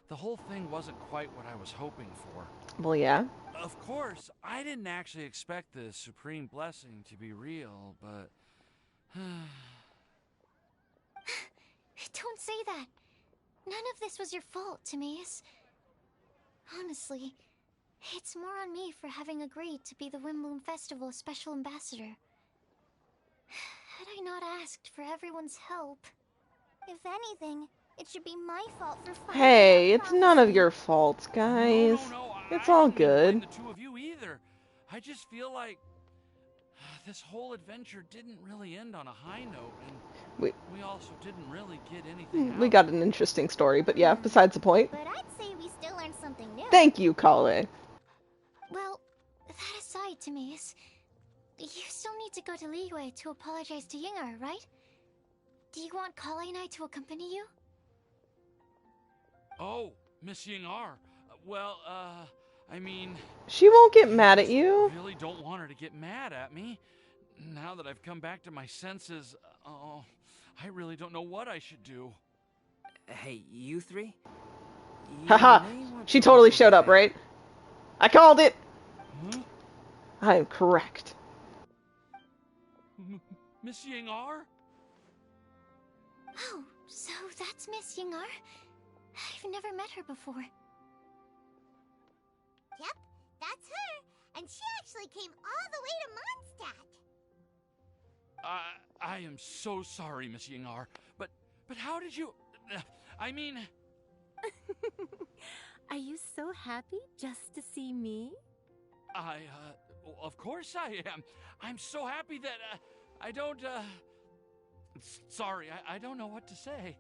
the whole thing wasn't quite what I was hoping for. Well, yeah. Of course, I didn't actually expect the supreme blessing to be real, but... Don't say that. None of this was your fault, Timaeus. Honestly, it's more on me for having agreed to be the Windblume Festival's special ambassador. Had I not asked for everyone's help... If anything, it should be my fault for finding Hey, out it's none of your faults, guys. No, It's all I didn't blame good. the two of you either. I just feel like this whole adventure didn't really end on a high note, and we also didn't really get anything We out. got an interesting story, but yeah, besides the point. But I'd say we still learned something new. Thank you, Kale. Well, that aside, Timaeus, you still need to go to Liyue to apologize to Yingar, right? Do you want Kale and I to accompany you? Oh, Miss Yingar. Well, I mean... She won't get mad at you. I really don't want her to get mad at me. Now that I've come back to my senses, oh, I really don't know what I should do. Hey, you three? Haha, she totally showed up, right? I called it! Huh? I am correct. Miss Yingar? Oh, so that's Miss Yingar? I've never met her before. Yep, that's her. And she actually came all the way to Mondstadt. I am so sorry, Miss Yingar, but how did you... I mean... Are you so happy just to see me? Of course I am. I'm so happy that, I don't, sorry, I don't know what to say.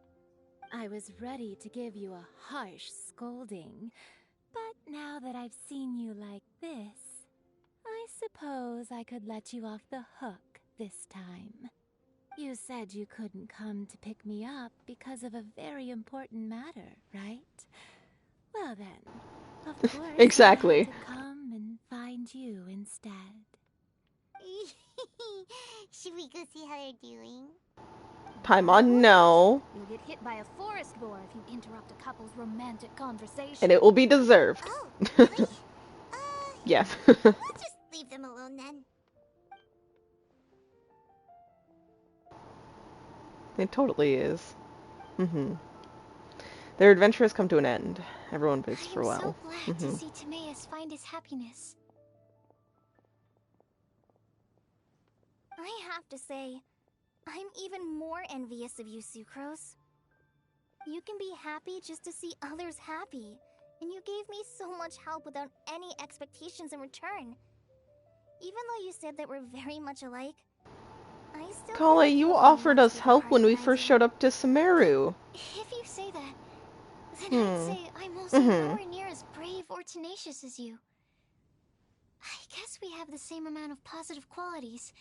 I was ready to give you a harsh scolding, but now that I've seen you like this, I suppose I could let you off the hook this time. You said you couldn't come to pick me up because of a very important matter, right? Well then, of course, Exactly. I had to come and find you instead. Should we go see how they're doing? Paimon, no. You'll get hit by a forest boar if you interrupt a couple's romantic conversation. And it will be deserved. Oh, really? Yeah. We'll just leave them alone then. It totally is. Their adventure has come to an end. Everyone bids farewell. I'm so glad to see Timaeus find his happiness. I have to say, I'm even more envious of you, Sucrose. You can be happy just to see others happy, and you gave me so much help without any expectations in return. Even though you said that we're very much alike, I still Kale, you offered us help when we first showed up to Sumeru. If you say that, then I'd say I'm also nowhere near as brave or tenacious as you. I guess we have the same amount of positive qualities.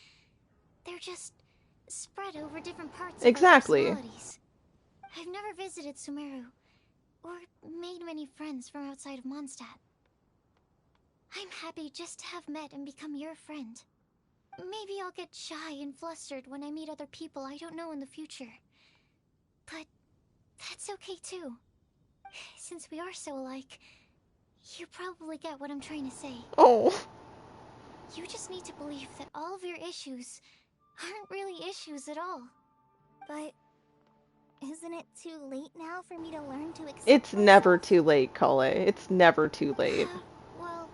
They're just spread over different parts Exactly. of our personalities. I've never visited Sumeru, or made many friends from outside of Mondstadt. I'm happy just to have met and become your friend. Maybe I'll get shy and flustered when I meet other people I don't know in the future. But that's okay too. Since we are so alike, you probably get what I'm trying to say. Oh. You just need to believe that all of your issues aren't really issues at all. But isn't it too late now for me to learn to accept It's myself? never too late, Kale. It's never too late. Well...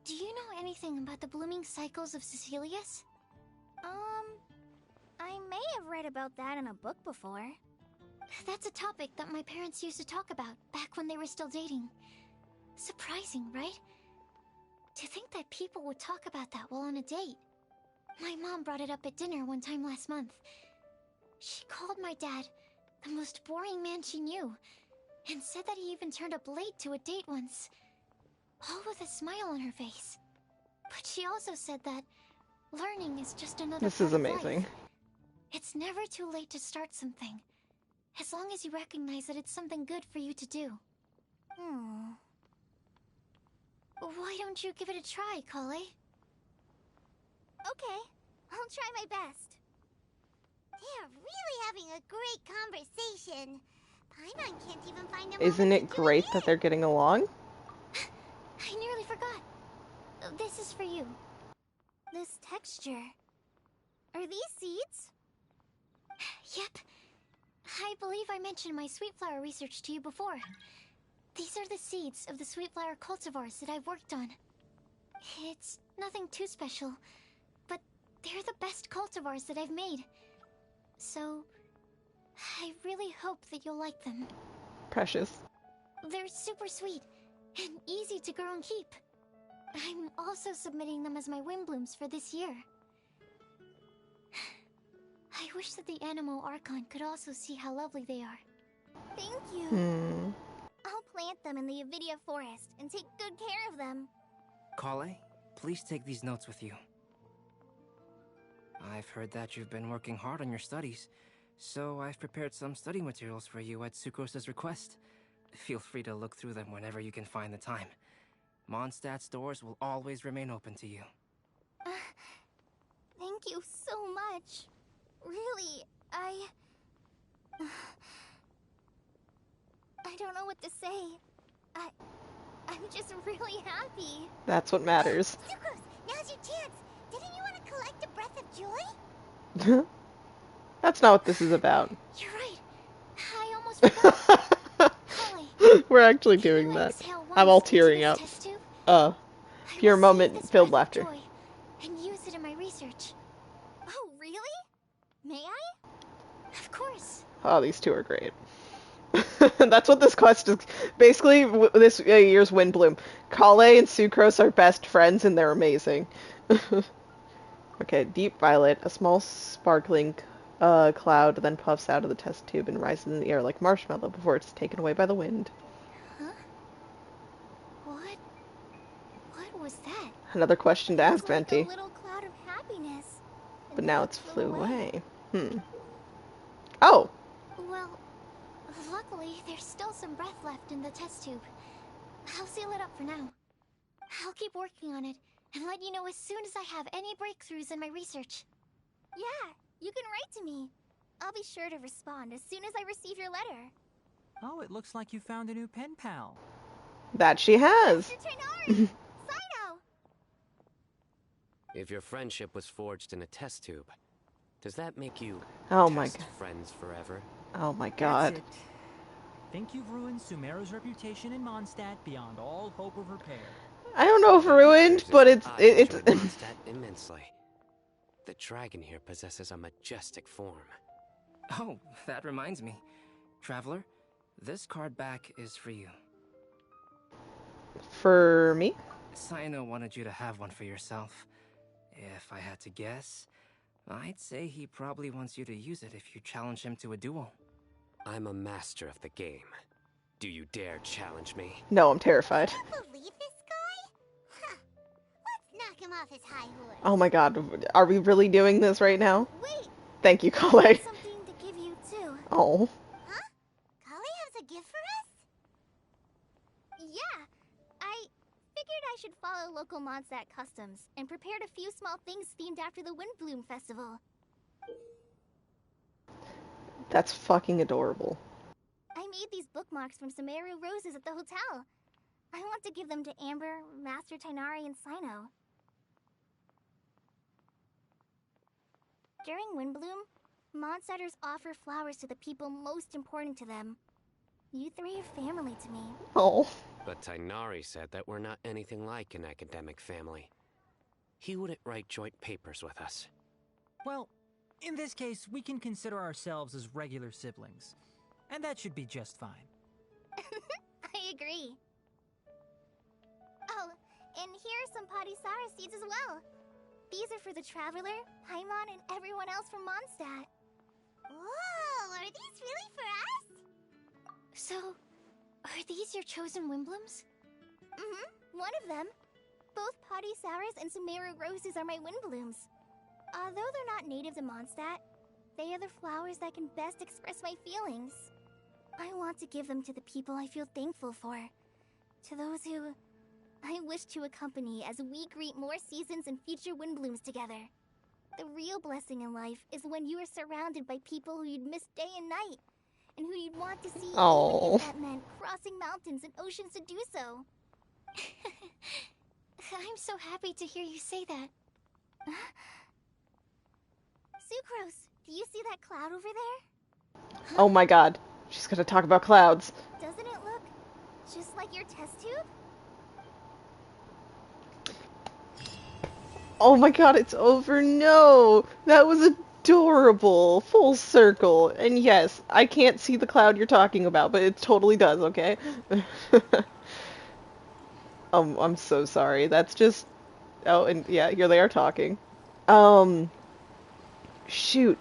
Do you know anything about the blooming cycles of Cecilius? I may have read about that in a book before. That's a topic that my parents used to talk about back when they were still dating. Surprising, right? To think that people would talk about that while on a date. My mom brought it up at dinner one time last month. She called my dad the most boring man she knew, and said that he even turned up late to a date once, all with a smile on her face. But she also said that learning is just another This part is of amazing. life. It's never too late to start something, as long as you recognize that it's something good for you to do. Why don't you give it a try, Kale? Okay, I'll try my best. They're really having a great conversation. Paimon can't even find a Isn't moment it to join great in. that they're getting along? I nearly forgot. This is for you. This texture. Are these seeds? Yep. I believe I mentioned my sweet flower research to you before. These are the seeds of the sweet flower cultivars that I've worked on. It's nothing too special, but they're the best cultivars that I've made. So, I really hope that you'll like them. Precious. They're super sweet and easy to grow and keep. I'm also submitting them as my Windblooms for this year. I wish that the Animo Archon could also see how lovely they are. Thank you. I'll plant them in the Avidia forest and take good care of them. Kale, please take these notes with you. I've heard that you've been working hard on your studies, so I've prepared some study materials for you at Sucrose's request. Feel free to look through them whenever you can find the time. Mondstadt's doors will always remain open to you. Thank you so much. Really, I don't know what to say. I'm just really happy. That's what matters. Sucrose, now's your chance. Didn't you want to collect a breath of joy? That's not what this is about. You're right. I almost forgot. Kale, We're actually doing that. I'm all tearing up. Pure moment filled laughter. joy and use it in my research. Oh, really? May I? Of course. Oh, these two are great. That's what this quest is. Basically, this year's Windblume. Kale and Sucrose are best friends, and they're amazing. Okay, deep violet. A small sparkling cloud then puffs out of the test tube and rises in the air like marshmallow before it's taken away by the wind. Huh? What was that? Another question to ask Like Venti. a little cloud of happiness. But now it's flew away. Oh! Well, luckily, there's still some breath left in the test tube. I'll seal it up for now. I'll keep working on it and let you know as soon as I have any breakthroughs in my research. Yeah, you can write to me. I'll be sure to respond as soon as I receive your letter. Oh, it looks like you found a new pen pal. That she has! Sino! If your friendship was forged in a test tube, does that make you God. friends forever? Oh my god. That's it. Think you've ruined Sumeru's reputation in Mondstadt beyond all hope of repair. I don't know if ruined, but it's I enjoyed Mondstadt immensely. The dragon here possesses a majestic form. Oh, that reminds me. Traveler, this card back is for you. For me? Sino wanted you to have one for yourself. If I had to guess, I'd say he probably wants you to use it if you challenge him to a duel. I'm a master of the game. Do you dare challenge me? No, I'm terrified. I can't believe this him off his high horse. Oh my god, are we really doing this right now? Wait! Thank you, I Kale. have something to give you, too. Oh. Huh? Kale has a gift for us? Yeah, I figured I should follow local Mondstadt customs and prepared a few small things themed after the Windblume festival. That's fucking adorable. I made these bookmarks from Sumeru roses at the hotel. I want to give them to Amber, Master Tighnari, and Sino. During Windblume, Mondstadters offer flowers to the people most important to them. You three are family to me. Oh. But Tighnari said that we're not anything like an academic family. He wouldn't write joint papers with us. Well, in this case, we can consider ourselves as regular siblings. And that should be just fine. I agree. Oh, and here are some Padisara seeds as well. These are for the Traveler, Paimon, and everyone else from Mondstadt. Whoa, are these really for us? So, are these your chosen Windblooms? Mm-hmm, one of them. Both Padisaras and Sumeru roses are my Windblooms. Although they're not native to Mondstadt, they are the flowers that can best express my feelings. I want to give them to the people I feel thankful for. To those who I wish to accompany as we greet more seasons and future Windblooms together. The real blessing in life is when you are surrounded by people who you'd miss day and night, and who you'd want to see even if that meant crossing mountains and oceans to do so. I'm so happy to hear you say that. Sucrose, do you see that cloud over there? Oh my god. She's gonna talk about clouds. Doesn't it look just like your test tube? Oh my god, it's over. No! That was adorable. Full circle. And yes, I can't see the cloud you're talking about, but it totally does, okay? I'm so sorry. That's just... Oh, and yeah, here they are talking. Shoot.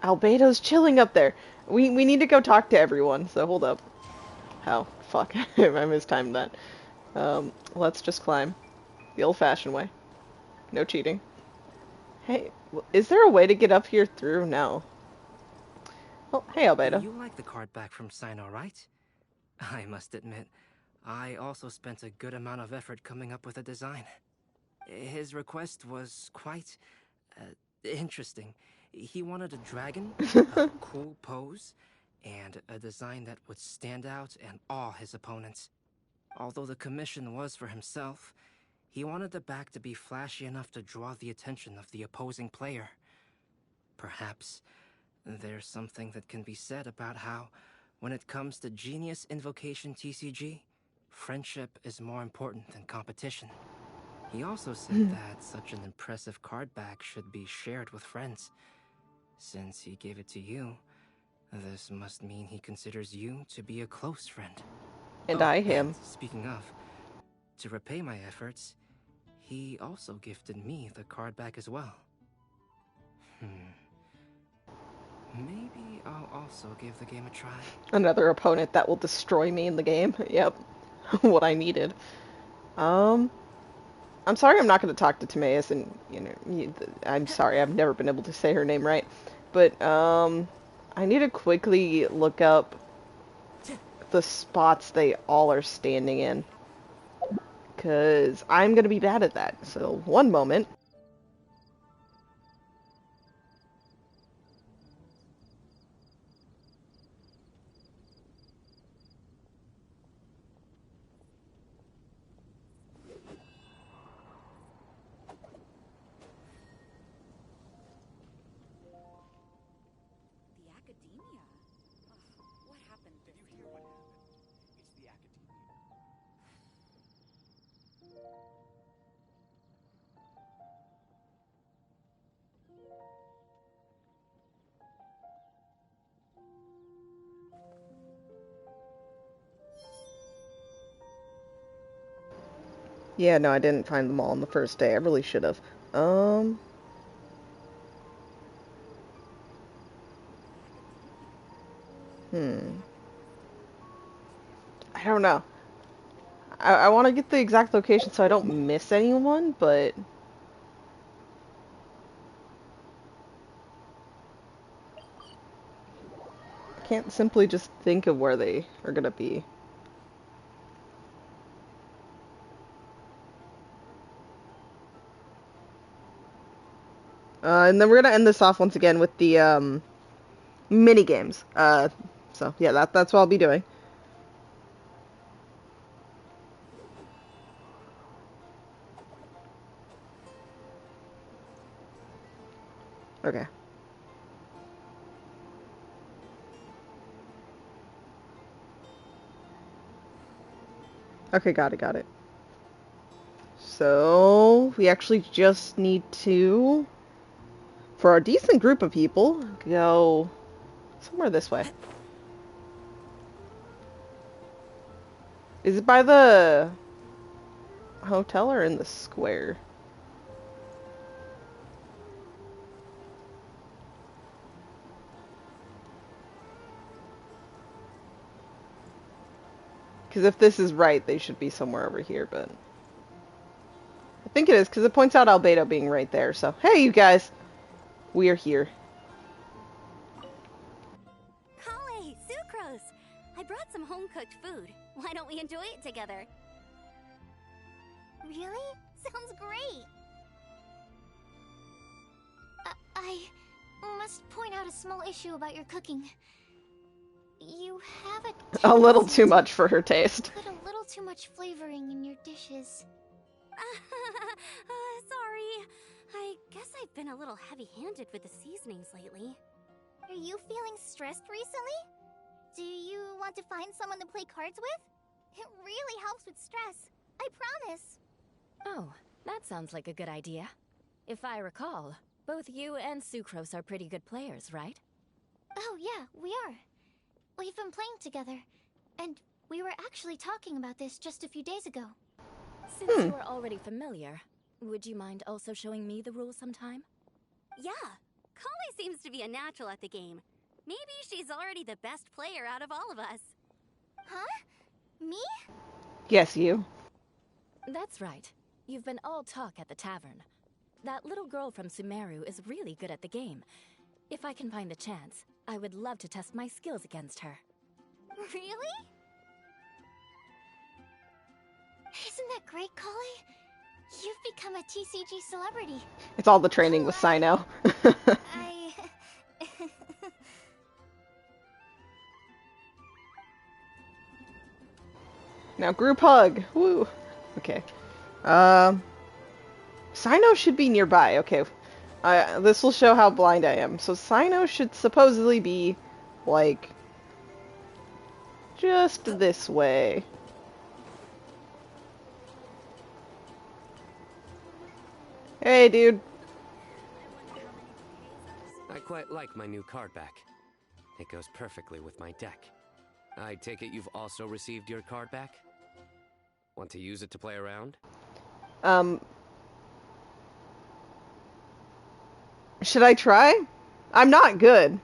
Albedo's chilling up there. We need to go talk to everyone, so hold up. How? Fuck. I mistimed that. Let's just climb. The old-fashioned way. No cheating. Hey, is there a way to get up here through? No. Oh, hey, Albedo. You like the card back from Sino, right? I must admit, I also spent a good amount of effort coming up with a design. His request was quite interesting. He wanted a dragon, a cool pose, and a design that would stand out and awe his opponents. Although the commission was for himself, he wanted the back to be flashy enough to draw the attention of the opposing player. Perhaps there's something that can be said about how, when it comes to Genius Invocation TCG, friendship is more important than competition. He also said that such an impressive card back should be shared with friends. Since he gave it to you, this must mean he considers you to be a close friend. And I him. Speaking of, to repay my efforts, he also gifted me the card back as well. Maybe I'll also give the game a try. Another opponent that will destroy me in the game. Yep. What I needed. I'm sorry I'm not going to talk to Timaeus, and, you know, I'm sorry, I've never been able to say her name right. But, I need to quickly look up the spots they all are standing in. Because I'm going to be bad at that. So, one moment. Yeah, no, I didn't find them all on the first day. I really should have. I don't know. I want to get the exact location so I don't miss anyone, but... I can't simply just think of where they are gonna be. And then we're gonna end this off once again with the mini games. So yeah, that's what I'll be doing. Okay. Okay, got it. So we actually just need to, for a decent group of people, go somewhere this way. Is it by the hotel or in the square? Because if this is right, they should be somewhere over here, but... I think it is, because it points out Albedo being right there, so... Hey, you guys! We are here. Kale, Sucrose! I brought some home-cooked food. Why don't we enjoy it together? Really? Sounds great! I must point out a small issue about your cooking. You have A little too much for her taste. put a little too much flavoring in your dishes. Sorry. I guess I've been a little heavy-handed with the seasonings lately. Are you feeling stressed recently? Do you want to find someone to play cards with? It really helps with stress. I promise. Oh, that sounds like a good idea. If I recall, both you and Sucrose are pretty good players, right? Oh yeah, we are. We've been playing together, and we were actually talking about this just a few days ago. Since you are already familiar, would you mind also showing me the rules sometime? Yeah, Kale seems to be a natural at the game. Maybe she's already the best player out of all of us. Huh? Me? Yes, you. That's right. You've been all talk at the tavern. That little girl from Sumeru is really good at the game. If I can find the chance, I would love to test my skills against her. Really? Isn't that great, Kale? You've become a TCG celebrity. It's all the training with Sino. Now group hug. Woo. Okay. Sino should be nearby. Okay. This will show how blind I am. So Sino should supposedly be, like, just this way. Hey, dude. I quite like my new card back. It goes perfectly with my deck. I take it you've also received your card back? Want to use it to play around? Should I try? I'm not good.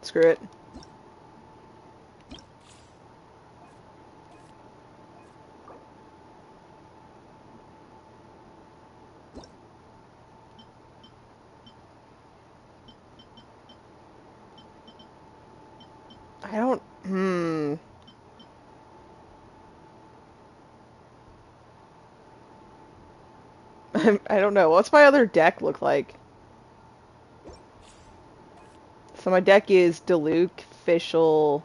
Screw it. I don't... I don't know. What's my other deck look like? So my deck is Diluc, Fischl...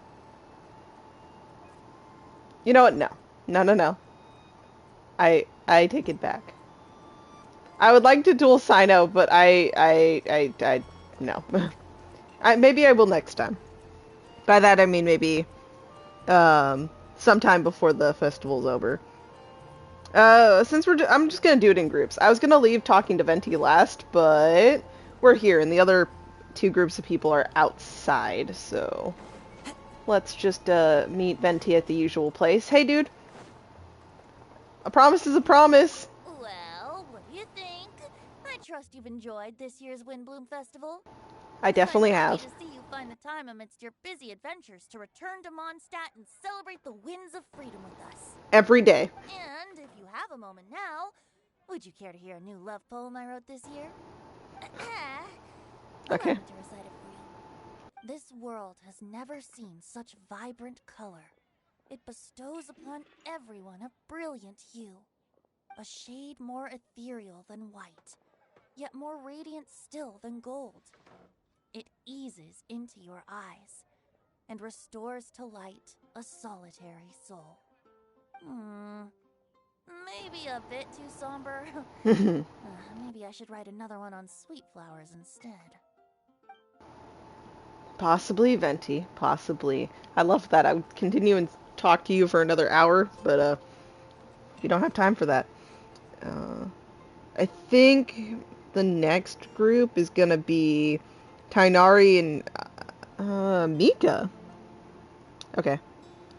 You know what? No. No. I take it back. I would like to duel Sino, but no. Maybe I will next time. By that I mean maybe sometime before the festival's over. Since I'm just gonna do it in groups. I was gonna leave talking to Venti last, but we're here, and the other two groups of people are outside, so let's just meet Venti at the usual place. Hey, dude. A promise is a promise. Well, what do you think? I trust you've enjoyed this year's Windblume Festival. I definitely I'm have. happy to see you find the time amidst your busy adventures to return to Mondstadt and celebrate the winds of freedom with us. Every day. And if you have a moment now, would you care to hear a new love poem I wrote this year? Okay. Allow me to recite it for you. This world has never seen such vibrant color. It bestows upon everyone a brilliant hue, a shade more ethereal than white, yet more radiant still than gold. It eases into your eyes and restores to light a solitary soul. Maybe a bit too somber. Maybe I should write another one on sweet flowers instead. Possibly, Venti. Possibly. I love that. I would continue and talk to you for another hour, but you don't have time for that. I think the next group is gonna be Tainari and Mika. Okay.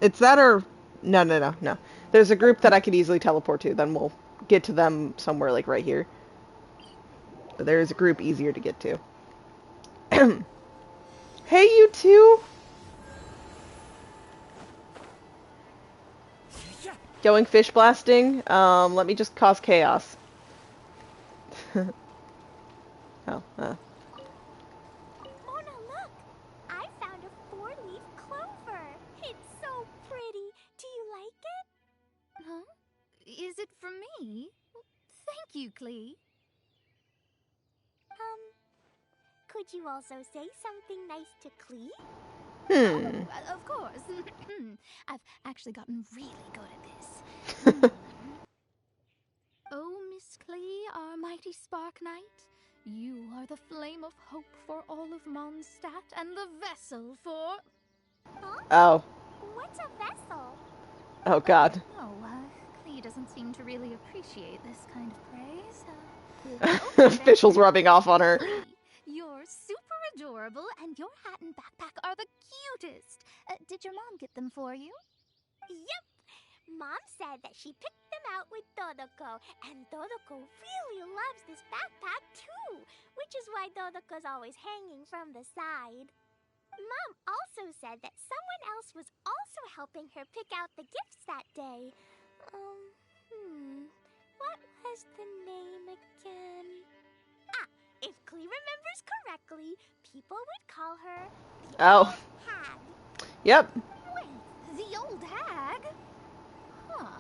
It's that or... No. There's a group that I could easily teleport to, then we'll get to them somewhere like right here. But there is a group easier to get to. Hey, you two! Going fish blasting? Let me just cause chaos. Oh, Mona, look! I found a 4-leaf clover. It's so pretty. Do you like it? Huh? Is it for me? Thank you, Clee. Could you also say something nice to Clee? Oh, of course. I've actually gotten really good at this. Oh, Miss Clee, our mighty Spark Knight, you are the flame of hope for all of Mondstadt and the vessel for... Huh? Oh. What's a vessel? Oh, God. Oh, Clee doesn't seem to really appreciate this kind of praise. Official's rubbing off on her. You're super adorable, and your hat and backpack are the cutest. Did your mom get them for you? Yep. Mom said that she picked them out with Todoko, and Todoko really loves this backpack too, which is why Todoko's always hanging from the side. Mom also said that someone else was also helping her pick out the gifts that day. What was the name again? If Clee remembers correctly, people would call her the Old Hag. Yep. Wait, the old hag? Huh.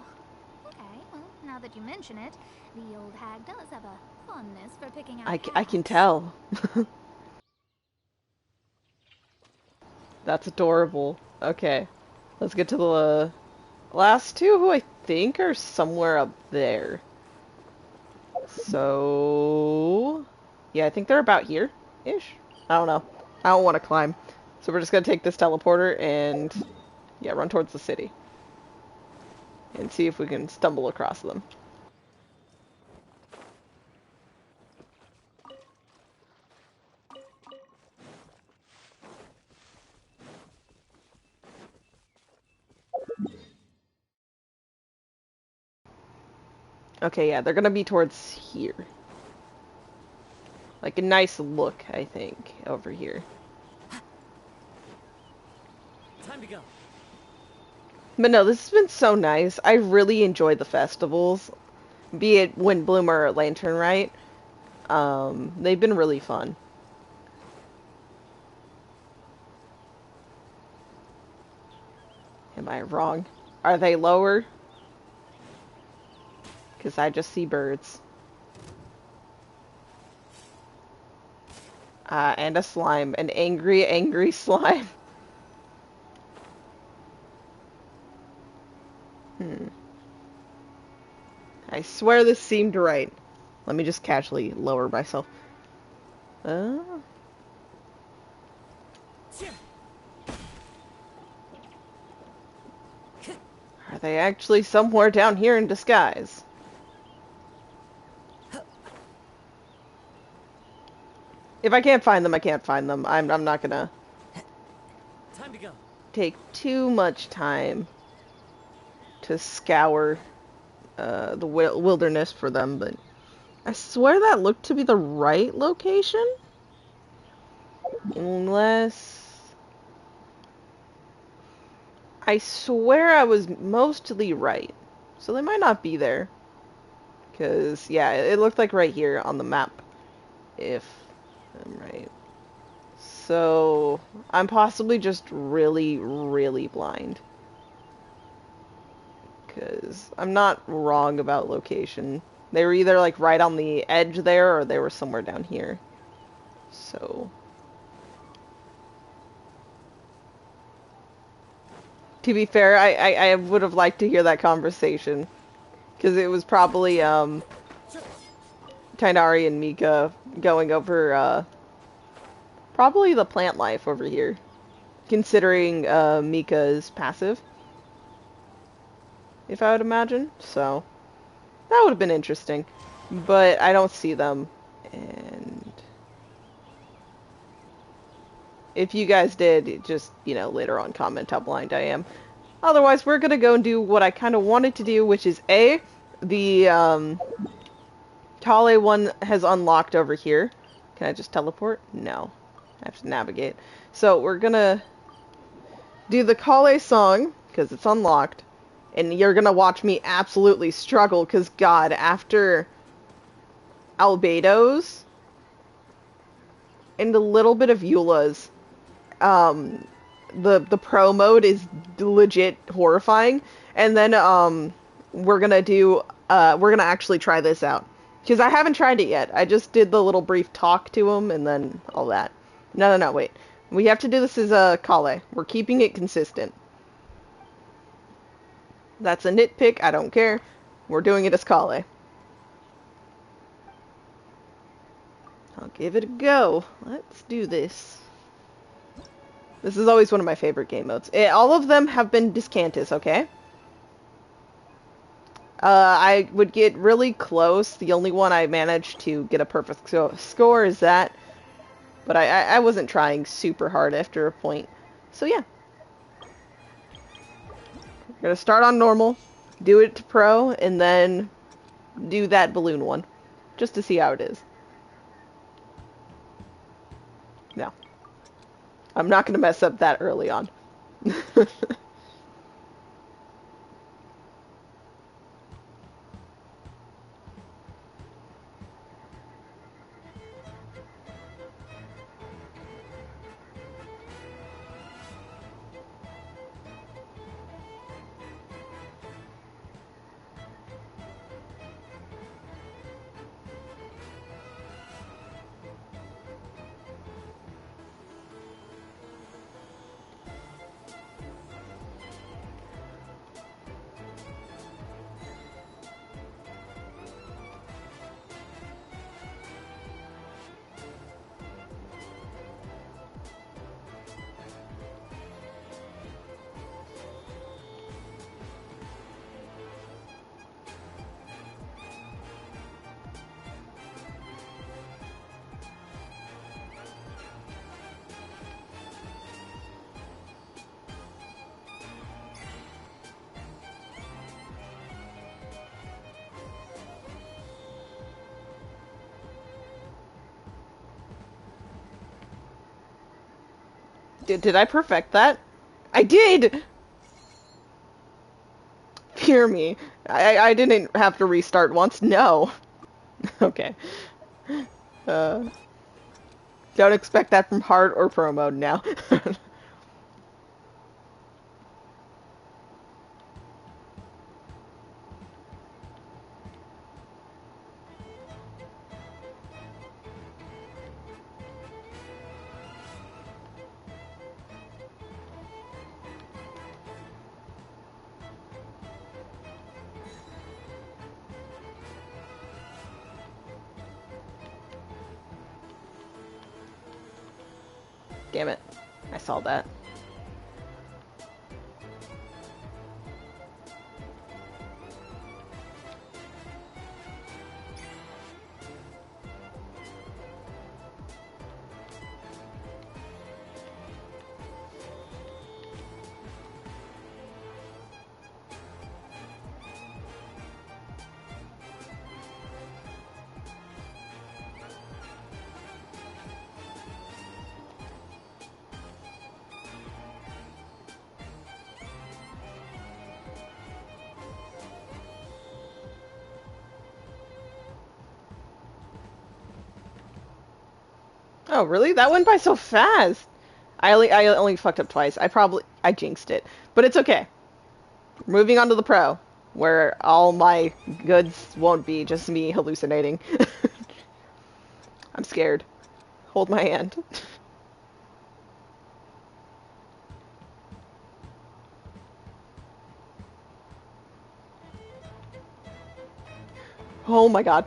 Okay, well, now that you mention it, the old hag does have a fondness for picking out I can tell. That's adorable. Okay. Let's get to the last two, who I think are somewhere up there. So... yeah, I think they're about here-ish? I don't know. I don't want to climb. So we're just going to take this teleporter and, yeah, run towards the city. And see if we can stumble across them. Okay, yeah, they're going to be towards here. Like a nice look, I think, over here. Time to go. But no, this has been so nice. I really enjoy the festivals. Be it Windblume or Lantern Rite. They've been really fun. Am I wrong? Are they lower? Because I just see birds. And a slime. An angry, angry slime. I swear this seemed right. Let me just casually lower myself. Are they actually somewhere down here in disguise? If I can't find them, I can't find them. I'm not gonna Time to go. take too much time to scour the wilderness for them, but I swear that looked to be the right location. Unless... I swear I was mostly right. So they might not be there. Because, yeah, it looked like right here on the map. If I'm right. So, I'm possibly just really, really blind. Because I'm not wrong about location. They were either, like, right on the edge there, or they were somewhere down here. So... To be fair, I would have liked to hear that conversation. Because it was probably, Tainari and Mika going over, probably the plant life over here. Considering, Mika's passive. If I would imagine. So, that would have been interesting. But I don't see them. And... if you guys did, just, you know, later on comment how blind I am. Otherwise, we're gonna go and do what I kind of wanted to do, which is A, the, Kale one has unlocked over here. Can I just teleport? No. I have to navigate. So, we're gonna do the Kale song, because it's unlocked. And you're gonna watch me absolutely struggle, because, God, after Albedo's and a little bit of Eula's, the pro mode is legit horrifying. And then, we're gonna actually try this out. Because I haven't tried it yet. I just did the little brief talk to him and then all that. No, wait. We have to do this as a Kale. We're keeping it consistent. That's a nitpick, I don't care. We're doing it as Kale. I'll give it a go. Let's do this. This is always one of my favorite game modes. All of them have been Discantus, okay? I would get really close. The only one I managed to get a perfect score is that. But I wasn't trying super hard after a point. So yeah. We're gonna start on normal, do it to pro, and then do that balloon one. Just to see how it is. No. I'm not gonna mess up that early on. Did I perfect that? I did! Fear me. I didn't have to restart once. No. Okay. Don't expect that from hard or pro mode now. Damn it. I saw that. Oh, really? That went by so fast. I only fucked up twice. I jinxed it. But it's okay. Moving on to the pro, where all my goods won't be just me hallucinating. I'm scared. Hold my hand. Oh my god.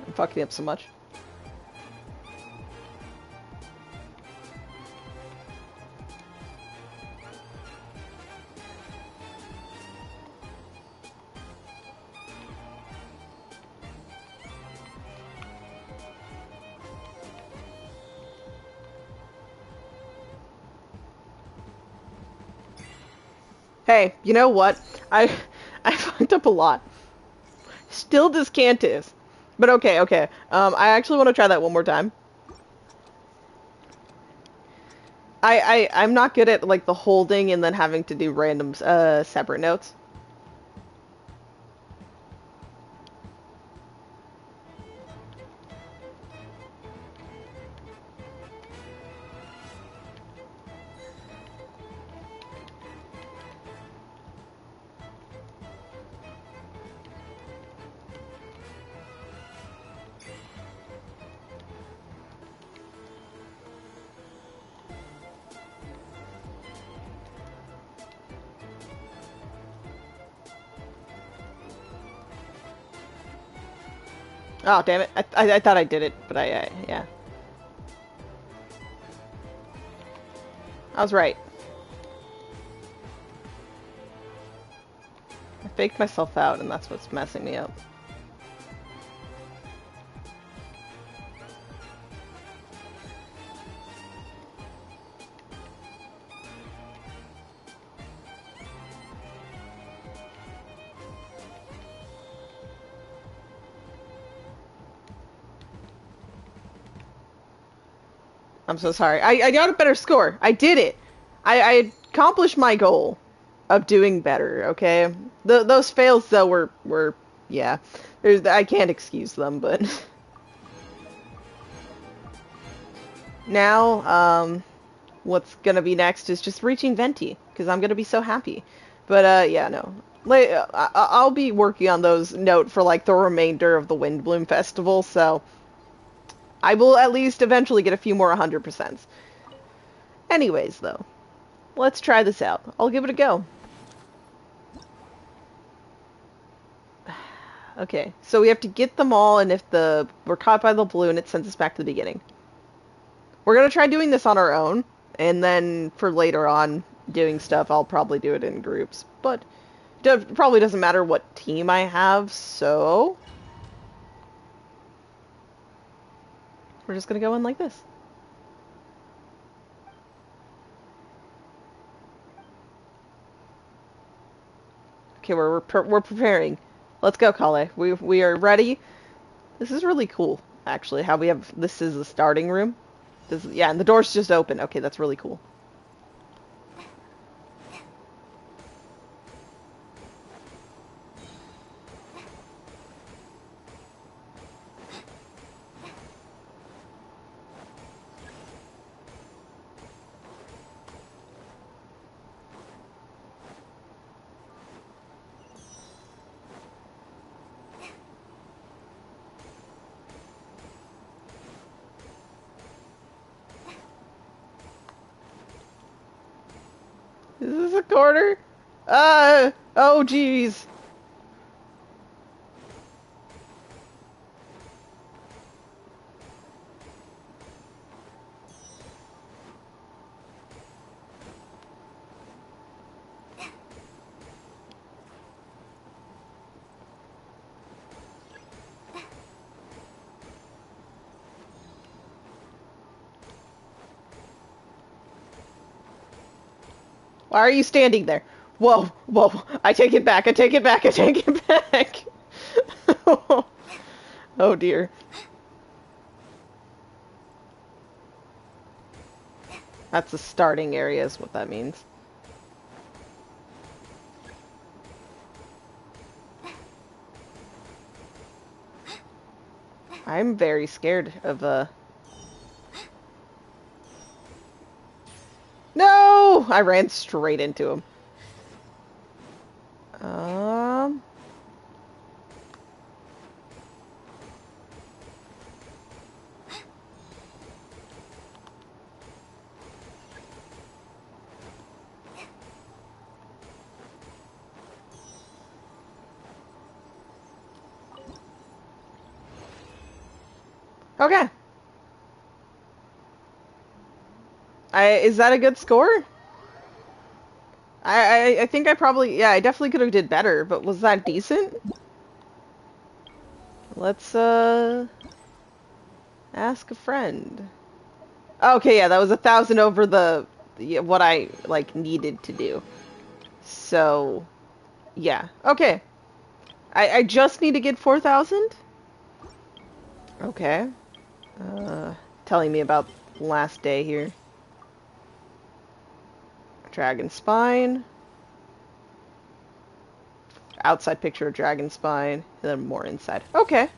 I'm fucking up so much. Hey, you know what? I fucked up a lot. Still Discantus. But okay, okay. I actually want to try that one more time. I'm not good at like the holding and then having to do random separate notes. Oh, damn it. I thought I did it, but yeah. I was right. I faked myself out, and that's what's messing me up. I'm so sorry. I got a better score. I did it. I accomplished my goal of doing better, okay? Those fails, though, were yeah. I can't excuse them, but... Now, what's gonna be next is just reaching Venti, because I'm gonna be so happy. But, yeah, no. I'll be working on those note for, like, the remainder of the Windblume Festival, so... I will at least eventually get a few more 100%. Anyways, though, let's try this out. I'll give it a go. Okay, so we have to get them all, and if we're caught by the balloon, it sends us back to the beginning. We're gonna try doing this on our own, and then for later on doing stuff, I'll probably do it in groups. But it probably doesn't matter what team I have, so... We're just gonna go in like this. Okay, we're preparing. Let's go, Kale. We are ready. This is really cool, actually, how we have... This is the starting room. Yeah, and the door's just open. Okay, that's really cool. Is this a corner? Oh jeez. Why are you standing there? Whoa, whoa. I take it back, I take it back, I take it back. Oh dear. That's the starting area is what that means. I'm very scared of No! I ran straight into him. Okay. Is that a good score? I think I probably, yeah, I definitely could have did better, but was that decent? Let's, ask a friend. Okay, yeah, that was 1,000 over what I, like, needed to do. So, yeah. Okay. I just need to get 4,000? Okay. Telling me about last day here. Dragon spine. Outside picture of dragon spine. And then more inside. Okay.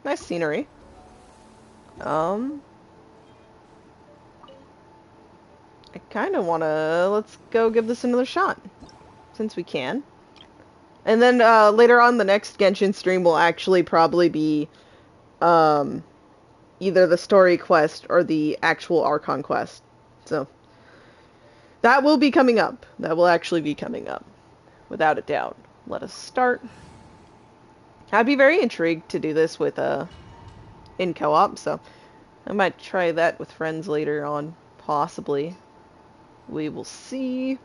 Nice scenery. I kind of want to... Let's go give this another shot. Since we can. And then later on, the next Genshin stream will actually probably be either the story quest or the actual Archon quest. So, that will be coming up. That will actually be coming up. Without a doubt. Let us start. I'd be very intrigued to do this with in co-op, so I might try that with friends later on, possibly. We will see.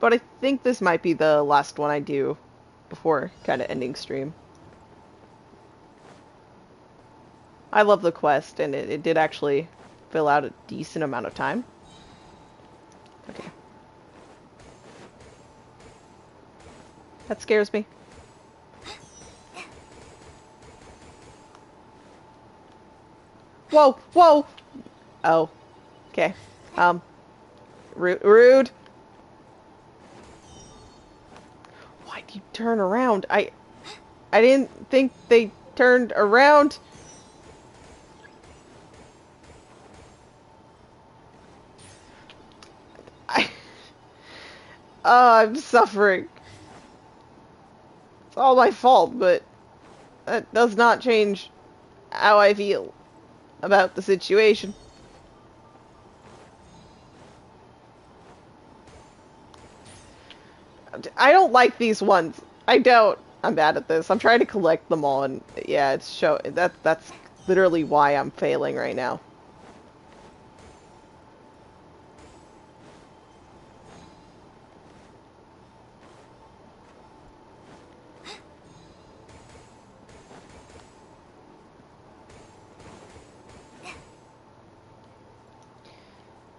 But I think this might be the last one I do before kind of ending stream. I love the quest, and it did actually fill out a decent amount of time. Okay. That scares me. Whoa, whoa! Oh. Okay. Rude. Why'd you turn around? I didn't think they turned around. I'm suffering. It's all my fault, but that does not change how I feel about the situation. I don't like these ones. I don't. I'm bad at this. I'm trying to collect them all, and yeah, that's literally why I'm failing right now.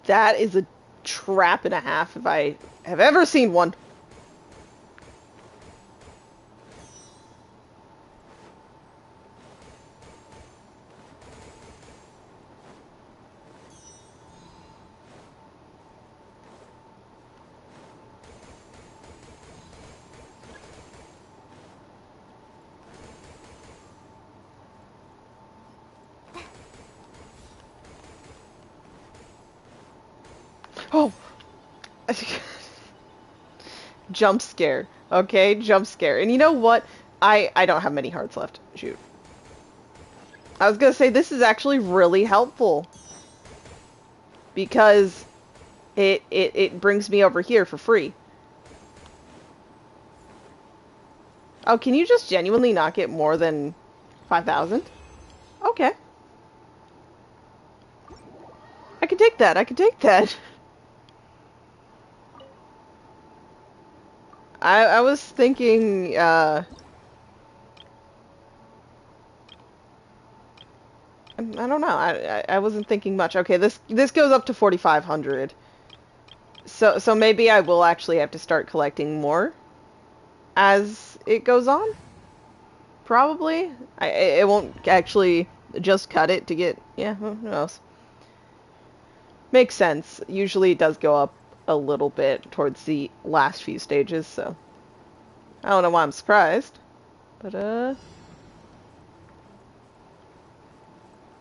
That is a trap and a half if I have ever seen one. Oh! Jump scare. Okay, jump scare. And you know what? I don't have many hearts left. Shoot. I was gonna say, this is actually really helpful. Because it brings me over here for free. Oh, can you just genuinely not get more than 5,000? Okay. I can take that, I can take that. I was thinking, I don't know, I wasn't thinking much. Okay, this goes up to 4,500. So maybe I will actually have to start collecting more as it goes on. Probably. It won't actually just cut it to get... Yeah, who knows. Makes sense. Usually it does go up a little bit towards the last few stages, so... I don't know why I'm surprised. But,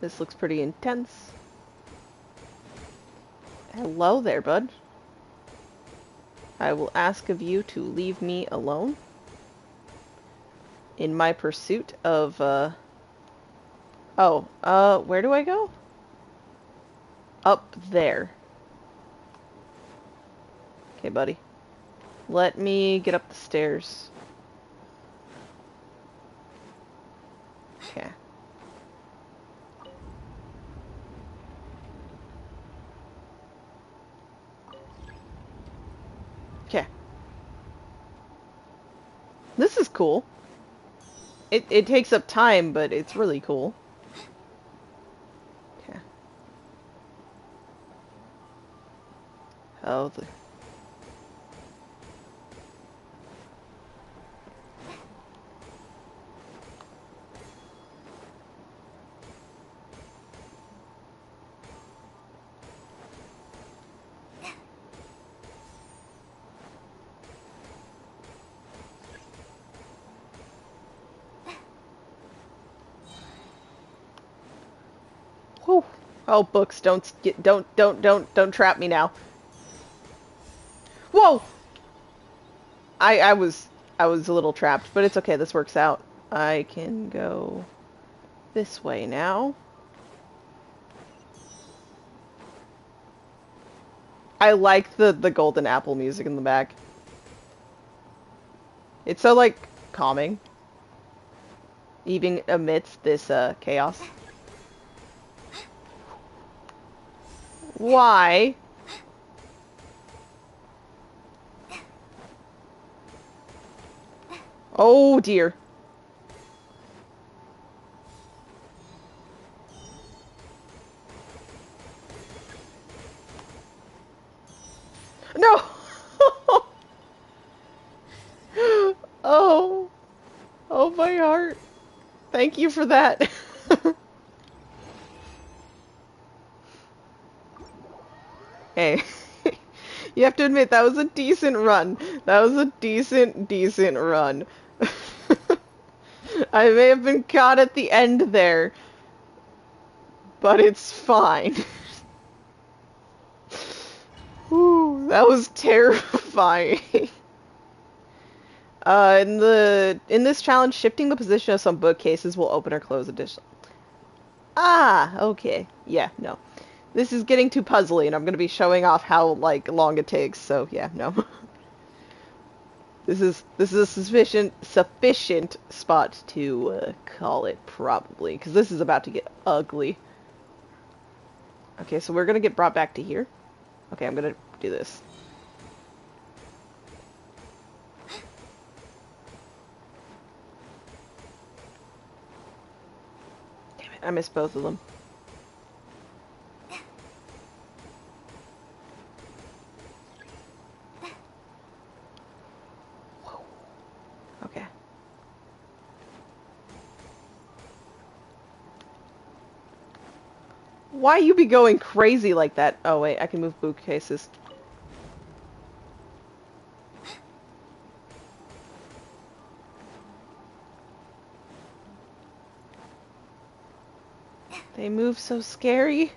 this looks pretty intense. Hello there, bud. I will ask of you to leave me alone in my pursuit of, where do I go? Up there. Okay, buddy. Let me get up the stairs. Okay. Okay. This is cool. It takes up time, but it's really cool. Okay. Oh, the... Whew. Oh, books, don't trap me now. Whoa! I was a little trapped, but it's okay, this works out. I can go this way now. I like the golden apple music in the back. It's so, like, calming. Even amidst this, chaos. Why? Oh, dear. No! Oh. Oh, my heart. Thank you for that. Hey. You have to admit, that was a decent run. That was a decent run. I may have been caught at the end there, but it's fine. Whew, that was terrifying. In this challenge, shifting the position of some bookcases will open or close additional. Ah, okay. Yeah, no. This is getting too puzzly, and I'm gonna be showing off how, like, long it takes, so yeah, no. This is a sufficient spot to call it, probably, because this is about to get ugly. Okay, so we're gonna get brought back to here. Okay, I'm gonna do this. Damn it, I missed both of them. Okay. Why you be going crazy like that? Oh wait, I can move bookcases. They move so scary.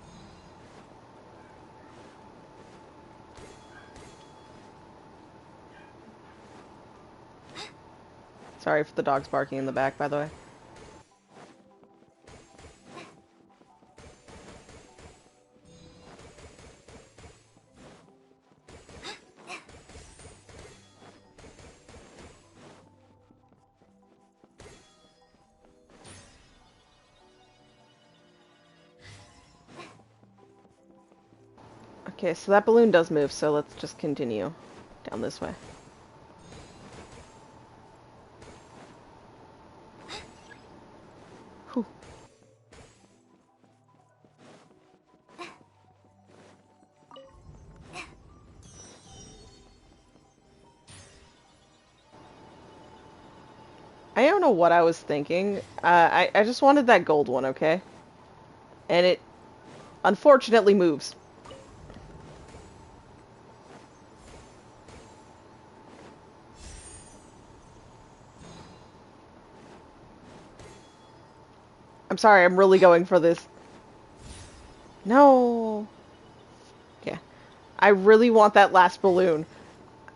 Sorry for the dogs barking in the back, by the way. Okay, so that balloon does move, so let's just continue down this way. Whew. don't know what I was thinking. I just wanted that gold one, okay? And it unfortunately moves. I'm sorry, I'm really going for this. No. Yeah. I really want that last balloon.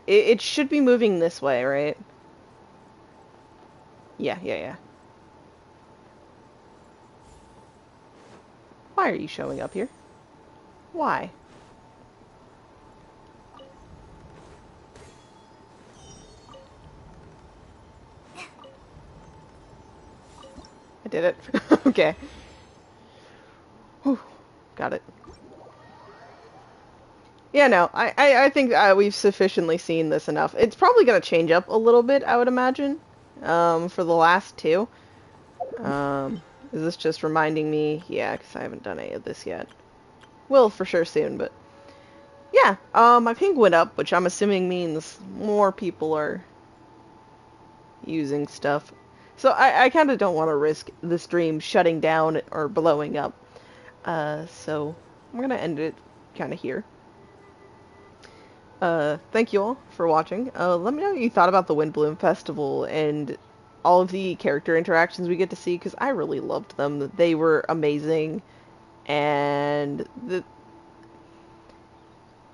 It should be moving this way, right? Yeah. Why are you showing up here? Why? I did it. Okay. Whew. Got it. Yeah, no, I think we've sufficiently seen this enough. It's probably going to change up a little bit, I would imagine, for the last two. Is this just reminding me? Yeah, because I haven't done any of this yet. Will for sure soon, but yeah, my ping went up, which I'm assuming means more people are using stuff. So I kind of don't want to risk the stream shutting down or blowing up. So I'm going to end it kind of here. Thank you all for watching. Let me know what you thought about the Windblume Festival and all of the character interactions we get to see, because I really loved them. They were amazing, and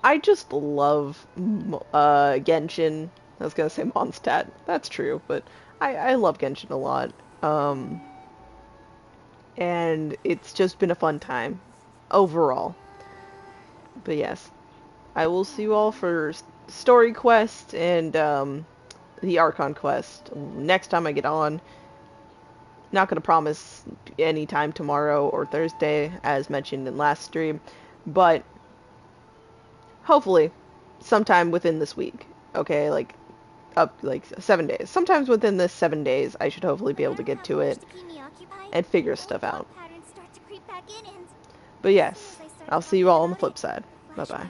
I just love Genshin. I was gonna say Mondstadt. That's true, but I love Genshin a lot. And it's just been a fun time overall. But yes, I will see you all for Story Quest and the Archon Quest next time I get on. Not gonna promise any time tomorrow or Thursday, as mentioned in last stream, but hopefully sometime within this week. Okay, like up like 7 days. Sometimes within this 7 days, I should hopefully be able to get to it and figure stuff out. But yes, I'll see you all on the flip side. Bye bye.